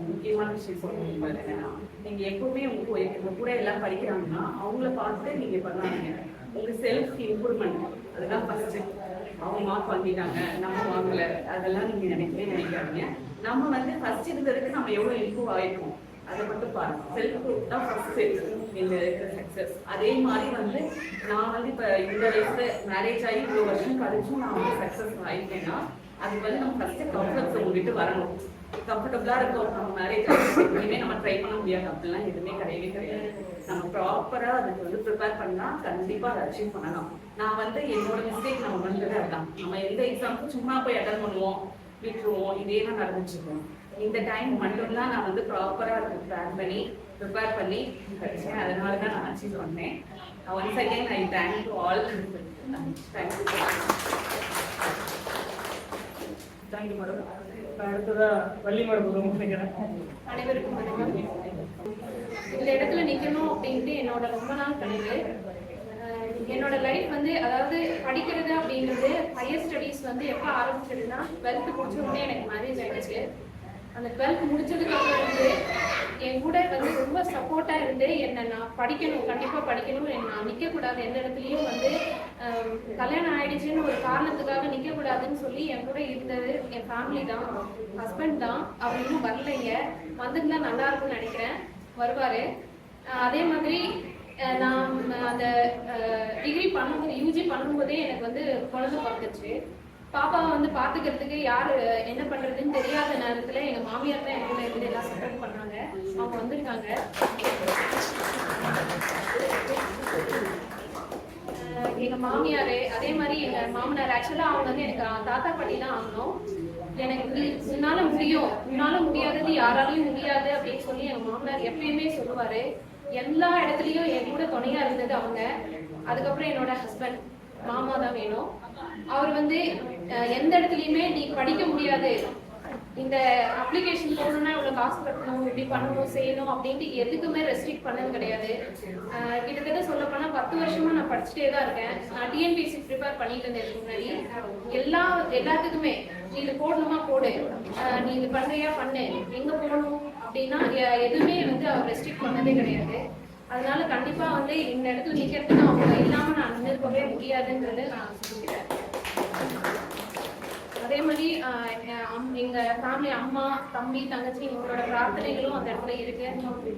முக்கியமான விஷயம் சொல்ல என்னன்னா நீங்கள் எப்பவுமே உங்க கூட எல்லாம் படிக்கிறாங்கன்னா அவங்கள பார்த்து நீங்கள் பண்ணாங்க உங்கள் செல்ஃப் இம்ப்ரூவ்மெண்ட், அதுதான் ஃபர்ஸ்ட். அவங்க மார்க் வாங்கிட்டாங்க, நம்ம வாங்கலை, அதெல்லாம் நீங்கள் நினைக்காதீங்க. நம்ம வந்து ஃபர்ஸ்ட் இருந்ததுக்கு நம்ம எவ்வளோ இம்ப்ரூவ் ஆகிருக்கோம் அதை மட்டும் பாருங்க. செல்ஃப் ப்ரூஃப் தான் ஃபர்ஸ்ட் இந்த இருக்கிற சக்ஸஸ். அதே மாதிரி வந்து நான் வந்து இப்போ இந்த வயசுல மேரேஜ் ஆகி இவ்வளோ வருஷம் கழிச்சும் நான் வந்து சக்ஸஸ் ஆகிட்டேன்னா அதுக்கு வந்து நம்ம ஃபர்ஸ்ட் கம்ஃபர்ட் ஜோன் விட்டு வரணும். கம்ஃபர்டபுளாக இருக்கும் நம்ம மேரேஜ் ஆகி இனிமேல் நம்ம ட்ரை பண்ண முடியாது அப்படிலாம் எதுவுமே கிடையவே கிடையாது. நம்ம ப்ராப்பராக அதுக்கு வந்து ப்ரிப்பேர் பண்ணால் கண்டிப்பாக அதை அச்சீவ் பண்ணலாம். நான் வந்து என்னோட மிஸ்டேக் நம்ம பண்ணுறது அதுதான். நம்ம எந்த எக்ஸாமுக்கும் சும்மா போய் அட்டன் பண்ணுவோம், விட்டுருவோம், இதே தான் நடந்துச்சுருக்கோம். இந்த டைம் மட்டும்தான் நான் வந்து ப்ராப்பராக பிளான் பண்ணி ப்ரிப்பேர் பண்ணி படித்தேன். அதனால தான் நான் அச்சீவ் பண்ணேன். Once again I thank to all. Thank you. Thank you madam. அடுத்ததாக வள்ளி மேடம் ரொம்ப நினைக்கிறேன். அனைவருக்கும் வணக்கம். இந்த இடத்துல நிற்கணும் அப்படின்ட்டு என்னோட ரொம்ப நாள் கனவு. என்னோட லைஃப் வந்து அதாவது படிக்கிறது அப்படிங்கிறது ஹையர் ஸ்டடீஸ் வந்து எப்போ ஆரம்பிச்சதுன்னா 12th முடிச்ச உடனே எனக்கு மேரேஜ் ஆகிடுச்சு. அந்த 12th முடிச்சதுக்கு அப்புறம் வந்து என் கூட வந்து ரொம்ப சப்போர்ட்டாக இருந்து என்னை நான் படிக்கணும், கண்டிப்பாக படிக்கணும், நான் நிற்கக்கூடாது, எந்த இடத்துலையும் வந்து கல்யாணம் ஆயிடுச்சுன்னு ஒரு காரணத்துக்காக நிற்கக்கூடாதுன்னு சொல்லி என் கூட இருந்தது என் ஃபேமிலி தான், ஹஸ்பண்ட் தான். அவர் இன்னும் வரலைங்க, வந்துட்டுனா நல்லா இருக்கும்னு நினைக்கிறேன், வருவார். அதே மாதிரி நான் அந்த டிகிரி பண்ணும்போது யூஜி பண்ணும்போதே எனக்கு வந்து குழந்தை பார்த்துச்சு. பாப்பாவை வந்து பார்த்துக்கிறதுக்கு யார் என்ன பண்ணுறதுன்னு தெரியாத நேரத்தில் எங்கள் மாமியார் தான் எங்களை இருந்து எல்லாம் சப்போர்ட் பண்ணாங்க. அவங்க வந்திருக்காங்க. எங்கள் மாமியார் அதே மாதிரி எங்கள் மாமனார், ஆக்சுவலாக அவங்க வந்து எனக்கு தாத்தா பாட்டி தான் ஆகணும். எனக்கு உன்னால முடியும், உன்னால முடியாதது யாராலையும் முடியாது அப்படின்னு சொல்லி எங்கள் மாமனார் எப்பயுமே சொல்லுவார். எல்லா இடத்துலையும் என் கூட துணையாக இருந்தது அவங்க. அதுக்கப்புறம் என்னோட ஹஸ்பண்ட், மாமா தான் வேணும். அவர் வந்து எந்த இடத்துலையுமே நீ படிக்க முடியாது, இந்த அப்ளிகேஷன் போகணும்னா இவ்வளோ காசு கட்டணும், இப்படி பண்ணணும் செய்யணும் அப்படின்ட்டு எதுக்குமே ரெஸ்ட்ரிக்ட் பண்ணது கிடையாது. கிட்டத்தட்ட சொல்லப்போனால் 10 வருஷமா நான் படிச்சுட்டே தான் இருக்கேன். நான் டிஎன்பிஎஸ்சி ப்ரிப்பேர் பண்ணிட்டு இருந்தேன் முன்னாடி. எல்லாத்துக்குமே நீ இது போடணுமா போடு, நீ இது பண்ணுறியா பண்ணு, எங்கே போகணும் அப்படின்னா எதுவுமே வந்து அவர் ரெஸ்ட்ரிக்ட் பண்ணதே கிடையாது. அதனால கண்டிப்பாக வந்து இந்த இடத்துல நிற்கிறதுக்கு அவங்க இல்லாமல் நான் நின்றுக்கவே முடியாதுன்றது நான் சொல்லிக்கிறேன். அதே மாதிரி எங்கள் ஃபேமிலி அம்மா, தம்பி, தங்கச்சி இவங்களோட பிரார்த்தனைகளும் அந்த இடத்துல இருக்கு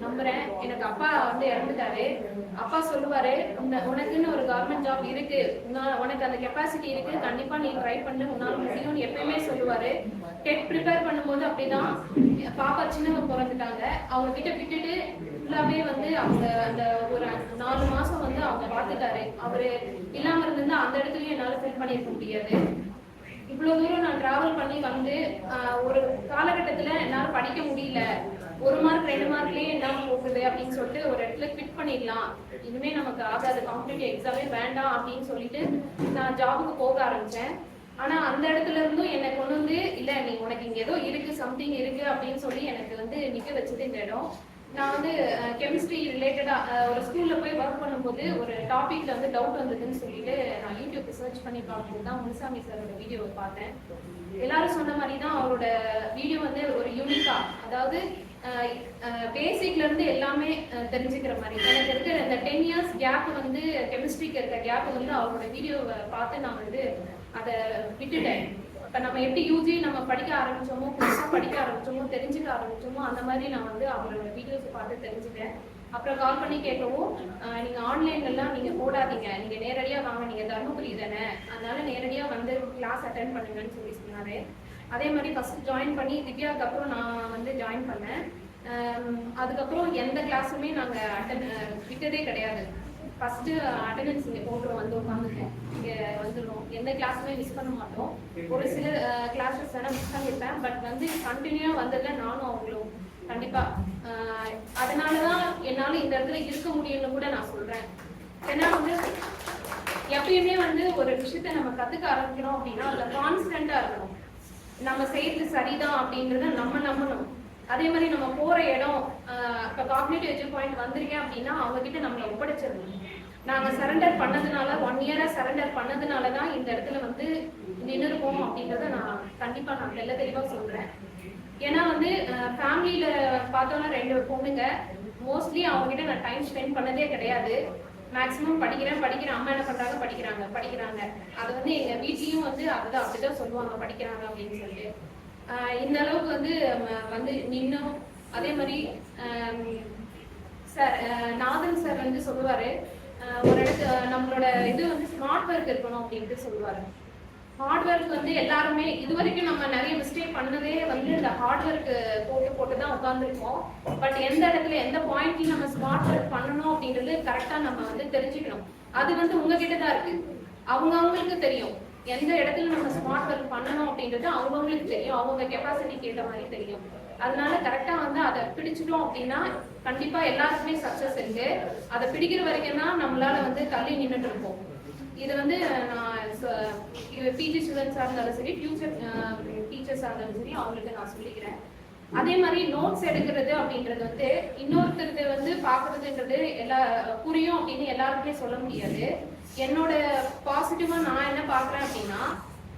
நம்புறேன். எனக்கு அப்பா வந்து இறந்துட்டாரு. அப்பா சொல்லுவாரு, உனக்குன்னு ஒரு கவர்மெண்ட் ஜாப் இருக்கு, உனக்கு அந்த கெப்பாசிட்டி இருக்கு, கண்டிப்பா நீ ட்ரை பண்ணு, உன்னால முடியும்னு எப்பயுமே சொல்லுவாரு. டெட் ப்ரிப்பேர் பண்ணும்போது அப்படிதான். பாப்பா சின்னவங்க பிறந்துட்டாங்க, அவங்க கிட்ட விட்டுட்டு ஃபுல்லாவே வந்து அவங்க அந்த ஒரு 4 மாசம் வந்து அவங்க பார்த்துட்டாரு. அவரு இல்லாம இருந்திருந்தா அந்த இடத்துலயும் என்னால ஃபில் பண்ணிருக்க முடியாது. இவ்வளவு தூரம் நான் டிராவல் பண்ணி வந்து ஒரு காலகட்டத்துல என்னால படிக்க முடியல, 1 மார்க் 2 மார்க்லயே என்னால போகுது அப்படின்னு சொல்லிட்டு ஒரு இடத்துல குவிட் பண்ணிடலாம், இனிமே நமக்கு ஆகாது, காம்படிட்டிவ் எக்ஸாமே வேண்டாம் அப்படின்னு சொல்லிட்டு நான் ஜாபுக்கு போக ஆரம்பிச்சேன். ஆனா அந்த இடத்துல இருந்தும் என்னை கொண்டு வந்து இல்ல நீ உனக்கு இங்க ஏதோ இருக்கு, சம்திங் இருக்கு அப்படின்னு சொல்லி எனக்கு வந்து நிக்க வச்சது இந்த இடம். நான் வந்து கெமிஸ்ட்ரி ரிலேட்டடாக ஒரு ஸ்கூலில் போய் ஒர்க் பண்ணும்போது ஒரு டாப்பிக்கில் வந்து டவுட் வந்ததுன்னு சொல்லிட்டு நான் யூடியூப் சர்ச் பண்ணி பார்க்கும்போது தான் முனுசாமி சாரோட வீடியோவை பார்த்தேன். எல்லாரும் சொன்ன மாதிரி தான் அவரோட வீடியோ வந்து ஒரு யூனிக்காக, அதாவது பேசிக்லேருந்து எல்லாமே தெரிஞ்சுக்கிற மாதிரி. எனக்கு இருக்கிற இந்த 10 years கேப் வந்து கெமிஸ்ட்ரிக்கு இருக்க கேப் வந்து அவரோட வீடியோவை பார்த்து நான் வந்து அதை விட்டுட்டேன். இப்போ நம்ம எப்படி யூஜி நம்ம படிக்க ஆரம்பித்தோமோ, புதுசாக படிக்க ஆரம்பித்தோமோ, தெரிஞ்சுக்க ஆரம்பித்தோமோ, அந்த மாதிரி நான் வந்து அவரோட வீடியோஸை பார்த்து தெரிஞ்சுட்டேன். அப்புறம் கால் பண்ணி கேட்கவும், நீங்கள் ஆன்லைன்லாம் நீங்கள் போடாதீங்க, நீங்கள் நேரடியாக வாங்க, நீங்கள் தர்மபுரி தானே, அதனால நேரடியாக வந்து கிளாஸ் அட்டென்ட் பண்ணுங்கன்னு சொல்லி சொன்னார். அதே மாதிரி ஃபஸ்ட்டு ஜாயின் பண்ணி திவ்யாவுக்கு அப்புறம் நான் வந்து ஜாயின் பண்ணேன். அதுக்கப்புறம் எந்த கிளாஸுமே நாங்கள் விட்டதே கிடையாது. ஃபஸ்ட்டு அட்டெண்டன்ஸ் இங்கே போட்டுருவோம், வந்து உட்காந்துருக்கோம், இங்கே வந்துடும், எந்த கிளாஸுமே மிஸ் பண்ண மாட்டோம். ஒரு சில கிளாஸஸ் வேணால் மிஸ் பண்ணியிருப்பேன், பட் வந்து கண்டினியூவாக வந்ததில் நானும் அவங்களும் கண்டிப்பாக. அதனால தான் என்னால் இந்த இடத்துல இருக்க முடியும்னு கூட நான் சொல்கிறேன். ஏன்னா வந்து எப்பயுமே வந்து ஒரு விஷயத்த நம்ம கற்றுக்க ஆரம்பிக்கணும் அப்படின்னா அதில் கான்ஸ்டண்ட்டாக இருக்கணும். நம்ம செய்யறது சரிதான் அப்படின்றத நம்ம நம்பணும். அதே மாதிரி நம்ம போகிற இடம், இப்போ காக்னிட்டிவ் எட்ஜ் பாயிண்ட் வந்திருக்கேன் அப்படின்னா அவங்ககிட்ட நம்மளை ஒப்படைச்சிடணும். நாங்கள் சரண்டர் பண்ணதுனால 1 year சரண்டர் பண்ணதுனால தான் இந்த இடத்துல வந்து நின்றுருக்கோம் அப்படின்றத நான் கண்டிப்பாக நான் தெளிவாக சொல்கிறேன். ஏன்னா வந்து ஃபேமிலியில் பார்த்தோன்னா 2 பொண்ணுங்க, மோஸ்ட்லி அவங்ககிட்ட நான் டைம் ஸ்பெண்ட் பண்ணதே கிடையாது. மேக்ஸிமம் படிக்கிறேன், அம்மா என்ன பண்ணுறாங்க, படிக்கிறாங்க. அது வந்து எங்கள் வீட்லேயும் வந்து அதுதான் அப்படிதான் சொல்லுவாங்க, படிக்கிறாங்க அப்படின்னு சொல்லிட்டு. இந்த அளவுக்கு வந்து நின்னும். அதே மாதிரி சார் நாதன் சார் வந்து சொல்லுவார், ஒரு இடத்து நம்மளோட இது வந்து ஸ்மார்ட் ஒர்க் இருக்கணும் அப்படின்ட்டு சொல்லுவார். ஹார்ட் ஒர்க் வந்து எல்லாருமே இது வரைக்கும் நம்ம நிறைய மிஸ்டேக் பண்ணதே வந்து இந்த ஹார்ட் ஒர்க் போட்டு தான் உட்காந்துருக்கோம். பட் எந்த இடத்துல எந்த பாயிண்ட்ல நம்ம ஸ்மார்ட் ஒர்க் பண்ணணும் அப்படின்றது கரெக்டா நம்ம வந்து தெரிஞ்சுக்கணும். அது வந்து உங்ககிட்ட தான் இருக்கு, அவங்களுக்கு தெரியும் எந்த இடத்துல நம்ம ஸ்மார்ட் ஒர்க் பண்ணணும் அப்படின்றது அவங்களுக்கு தெரியும், அவங்க கெப்பாசிட்டிக்கு ஏற்ற மாதிரி தெரியும். அதனால கரெக்டா வந்து அதை பிடிச்சிட்டோம் அப்படின்னா கண்டிப்பா எல்லாருக்குமே சக்சஸ் இருக்கு. அதை பிடிக்கிற வரைக்கும் தான் நம்மளால வந்து தள்ளி நின்றுட்டு இருப்போம். இது வந்து நான் பிஜி ஸ்டூடெண்ட்ஸாக இருந்தாலும் சரி, ஃபியூச்சர் டீச்சர்ஸாக இருந்தாலும் சரி, அவங்களுக்கு நான் சொல்லிக்கிறேன். அதே மாதிரி நோட்ஸ் எடுக்கிறது அப்படின்றது வந்து இன்னொருத்தருக்கு வந்து பார்க்கறதுன்றது புரியும் அப்படின்னு எல்லாருக்குமே சொல்ல முடியாது. என்னோட பாசிட்டிவா நான் என்ன பார்க்குறேன் அப்படின்னா,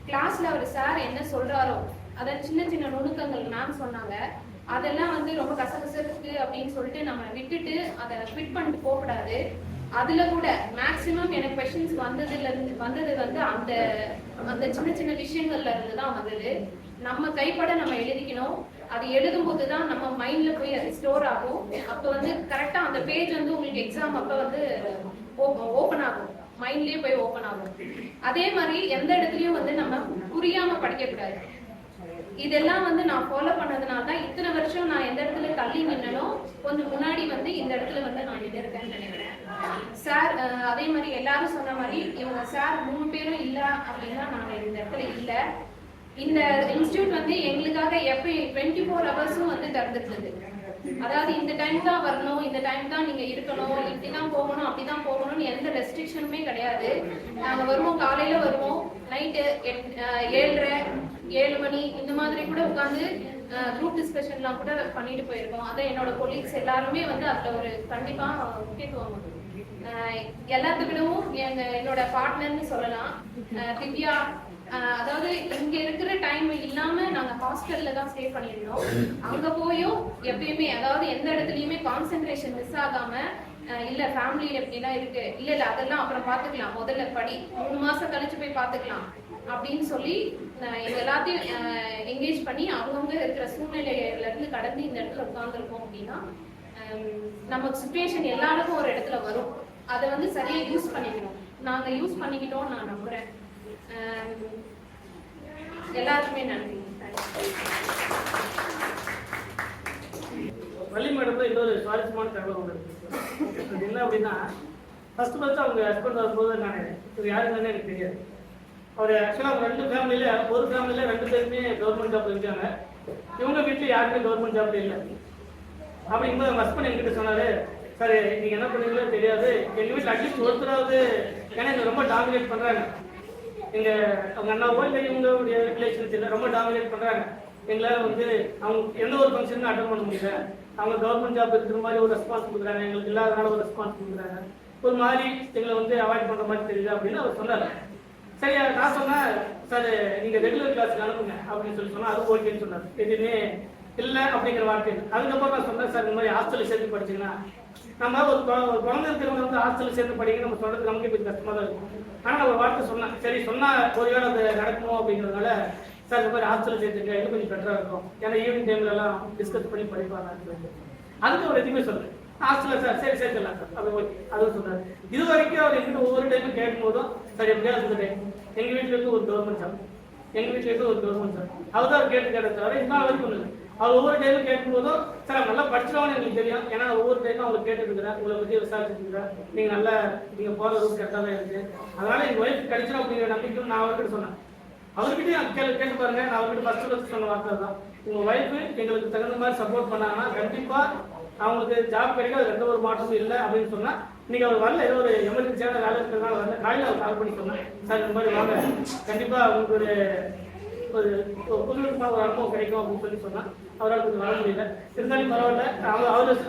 கிளாஸ்ல அவர் சார் என்ன சொல்றாரோ அதை சின்ன சின்ன நுணுக்கங்கள் மேம் சொன்னாங்க, அதெல்லாம் வந்து ரொம்ப கசகசருக்கு அப்படின்னு சொல்லிட்டு நம்ம விட்டுட்டு அதை ஃபிட் பண்ணிட்டு போகக்கூடாது. அதுல கூட மேக்சிமம் எனக்கு கொஸ்டின்ஸ் வந்தது வந்து அந்த அந்த சின்ன சின்ன விஷயங்கள்ல இருந்து தான் வந்தது. நம்ம கைப்பட நம்ம எழுதிக்கணும். அது எழுதும் போது தான் நம்ம மைண்ட்ல போய் அது ஸ்டோர் ஆகும். அப்போ வந்து கரெக்டா அந்த பேஜ் வந்து உங்களுக்கு எக்ஸாம் அப்போ வந்து ஓப்பன் ஆகும், மைண்ட்லயே போய் ஓப்பன் ஆகும். அதே மாதிரி எந்த இடத்துலயும் வந்து நம்ம புரியாம படிக்க கூடாது. இதெல்லாம் வந்து நான் ஃபாலோ பண்ணதுனால தான் இத்தனை வருஷம் நான் எந்த இடத்துல தள்ளி நின்னனோ கொஞ்சம் முன்னாடி வந்து இந்த இடத்துல வந்து நான் இருக்கேன்னு நினைக்கிறேன். சார் அதே மாதிரி எல்லாரும் சொன்ன மாதிரி இவங்க சார் 3 பேரும் இல்லை அப்படின்னா நாங்கள் இந்த இடத்துல இல்லை. இந்த இன்ஸ்டியூட் வந்து எங்களுக்காக எப்போ 24 hours வந்து திறந்துருந்தது. அதாவது இந்த டைம் தான் வரணும், இந்த டைம் தான் நீங்க இருக்கணும், இப்படிதான் போகணும், அப்படிதான் போகணும்னு எந்த ரெஸ்ட்ரிக்ஷனுமே கிடையாது. நாங்க வருவோம், காலையில வருவோம், நைட்டு 7:30 7 மணி இந்த மாதிரி கூட உட்காந்து குரூப் டிஸ்கஷன்லாம் கூட பண்ணிட்டு போயிருக்கோம். அதான் என்னோட கொலீக்ஸ் எல்லாருமே வந்து அதுல ஒரு கண்டிப்பா முக்கியத்துவம் எல்லாத்துக்கிடவும் என்னோட பார்ட்னர்னு சொல்லலாம். திவ்யா, அதாவது இங்க இருக்கிற டைம் இல்லாம நாங்க ஹாஸ்டல்ல தான் ஸ்டே பண்ணியிருந்தோம். அங்க போயும் எப்பயுமே அதாவது எந்த இடத்துலயுமே கான்சென்ட்ரேஷன் மிஸ் ஆகாம, இல்ல ஃபேமிலியில எப்படிலாம் இருக்கு, இல்ல அதெல்லாம் அப்புறம் பாத்துக்கலாம், முதல்ல படி, 3 மாசம் கழிச்சு போய் பாத்துக்கலாம் அப்படின்னு சொல்லி எல்லாத்தையும் என்கேஜ் பண்ணி அவங்கவுங்க இருக்கிற சூழ்நிலையில இருந்து கடந்து இந்த இடத்துல உட்கார்ந்துருக்கோம் அப்படின்னா நம்ம சிச்சுவேஷன் எல்லாருக்கும் ஒரு இடத்துல வரும். அதை வந்து சரியா யூஸ் பண்ணிக்கணும். நாங்க யூஸ் பண்ணிக்கிட்டோம் நான் நம்புறேன். எல்லாருக்குமே நன்றி. வள்ளி மேடம் இன்னொரு சுவாரஸ்யமான தகவல் ஒன்று இருக்கு. என்ன அப்படின்னா, ஃபர்ஸ்ட் அவங்க ஹஸ்பண்ட் வரும்போது நான் இது யாருன்னு எனக்கு தெரியாது. அவர் ஆக்சுவலாக 2 ஃபேமிலியில, ஒரு ஃபேமிலியில 2 பேருமே கவர்மெண்ட் ஜாப்ல இருக்காங்க. இவங்க வீட்டில் யாருமே கவர்மெண்ட் ஜாப்ல இல்லை. அப்படிங்கும்போது அவங்க ஹஸ்பண்ட் என்கிட்ட சொன்னாரு, சார் நீங்க என்ன பண்ணுவீங்களோ தெரியாது, எங்க வீட்டில் அட்லீஸ்ட் ஒருத்தராவது, ஏன்னா இங்க ரொம்ப டாமினேட் பண்றாங்க, எங்க அவங்க அண்ணாவோ இல்லை இவங்களுடைய ரிலேஷன்ஸ் இல்லை, ரொம்ப டாமினேட் பண்றாங்க. எங்களால் வந்து அவங்க எந்த ஒரு ஃபங்க்ஷனும் அட்டன் பண்ண முடியல. அவங்க கவர்மெண்ட் ஜாப் இருக்கிற மாதிரி ஒரு ரெஸ்பான்ஸ் கொடுக்குறாங்க, எங்களுக்கு இல்லாதனால ஒரு ரெஸ்பான்ஸ் கொடுக்குறாங்க, ஒரு மாதிரி எங்களை வந்து அவாய்ட் பண்ணுற மாதிரி தெரியுது அப்படின்னு அவர் சொன்னார். சரி நான் சொன்னேன், சார் நீங்கள் ரெகுலர் கிளாஸுக்கு அனுப்புங்க அப்படின்னு சொன்னால் அது ஓகேன்னு சொன்னார். எதுவுமே இல்லை அப்படிங்கிற வார்த்தை. அதுக்கப்புறம் நான் சொன்னேன், சார் இந்த மாதிரி ஹாஸ்டலில் சேர்த்து படிச்சிங்கன்னா நம்ம ஒரு குழந்தை இருக்கிறவங்க வந்து ஹாஸ்டலில் சேர்த்து படிக்க நம்ம சொல்கிறது நமக்கு கொஞ்சம் கஷ்டமாக தான் இருக்கும். ஆனால் நான் ஒரு வார்த்தை சொன்னேன், சரி சொன்னால் ஒருவேளை அது நடக்கணும் அப்படிங்கிறதுனால சார் இந்த மாதிரி ஹாஸ்டலில் சேர்த்துங்க, இன்னும் கொஞ்சம் பெட்டராக இருக்கும், ஏன்னா ஈவினிங் டைம்லலாம் டிஸ்கஸ் பண்ணி படிப்பாங்க. அதுக்கு ஒரு எதுவுமே சொல்லுங்கள் ஹாஸ்டலில் சார் சரி சேர்த்துலாம் சார் அது ஓகே அதுவும் சொன்னார். இது வரைக்கும் அவர் எங்கிட்ட ஒவ்வொரு டைமும் கேட்கும் போதும் சார் எப்படியா இருந்துட்டு எங்கள் வீட்டில் இருந்து ஒரு கவர்மெண்ட் ஜாப், எங்கள் வீட்டில் இருந்து ஒரு கவர்மெண்ட் ஜாப் அவர் தான் கேட்டு தவிர இன்னும் வரைக்கும் இல்லை. அவர் ஒவ்வொரு டைமும் கேட்கும் போதும் சார் நல்லா படிச்சவன்னு எங்களுக்கு தெரியும், ஏன்னா ஒவ்வொரு டைமும் அவங்களுக்கு கேட்டுருக்குறேன், உங்களை பற்றி விசாரிச்சுருக்கிறேன், நீங்கள் நல்லா நீங்கள் போகிற ரூட் கரெக்டாக தான் இருக்குது, அதனால எங்கள் ஒய்ஃப் கிடைச்சிடும் அப்படிங்கிற நம்பிக்கையும் நான் அவர்கிட்ட சொன்னேன். அவர்கிட்டயும் கேட்டு பாருங்க, நான் அவர்கிட்ட ஃபர்ஸ்ட் சொன்ன வார்த்தை தான், உங்கள் ஒய்ஃபு எங்களுக்கு தகுந்த மாதிரி சப்போர்ட் பண்ணாங்கன்னா கண்டிப்பாக அவங்களுக்கு ஜாப் கிடைக்கும், அது எந்த ஒரு மாற்றமும் இல்லை அப்படின்னு சொன்னால் இன்னைக்கு அவர் வரல, ஏதோ ஒரு எமர்ஜென்சியான வேலை இருக்கிறதுனால வரல. காலையில் அவர் கால் பண்ணி சொன்னேன், சார் இந்த மாதிரி வாங்க கண்டிப்பாக அவங்களுக்கு ஒரு புதுவிதமாக ஒரு அனுபவம் கிடைக்கும் அப்படின்னு சொன்னால் அவரால் கொஞ்சம் வர முடியல. இருந்தாலும் பரவாயில்ல,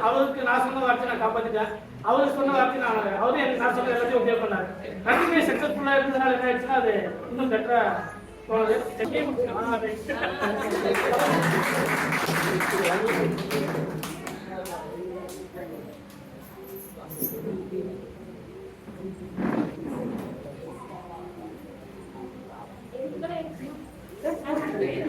அவருக்கு நான் சொன்ன வார்த்தை நான் காப்பாற்றிட்டேன், அவருக்கு சொன்ன வார்த்தை அவரே நான் சொன்ன எல்லாத்தையும் உபயோக பண்ணாரு. ரெண்டுமே சக்ஸஸ்ஃபுல்லாக இருந்ததுனால என்ன ஆயிடுச்சுன்னா அது இன்னும் பெட்டராக போனது. Thank you.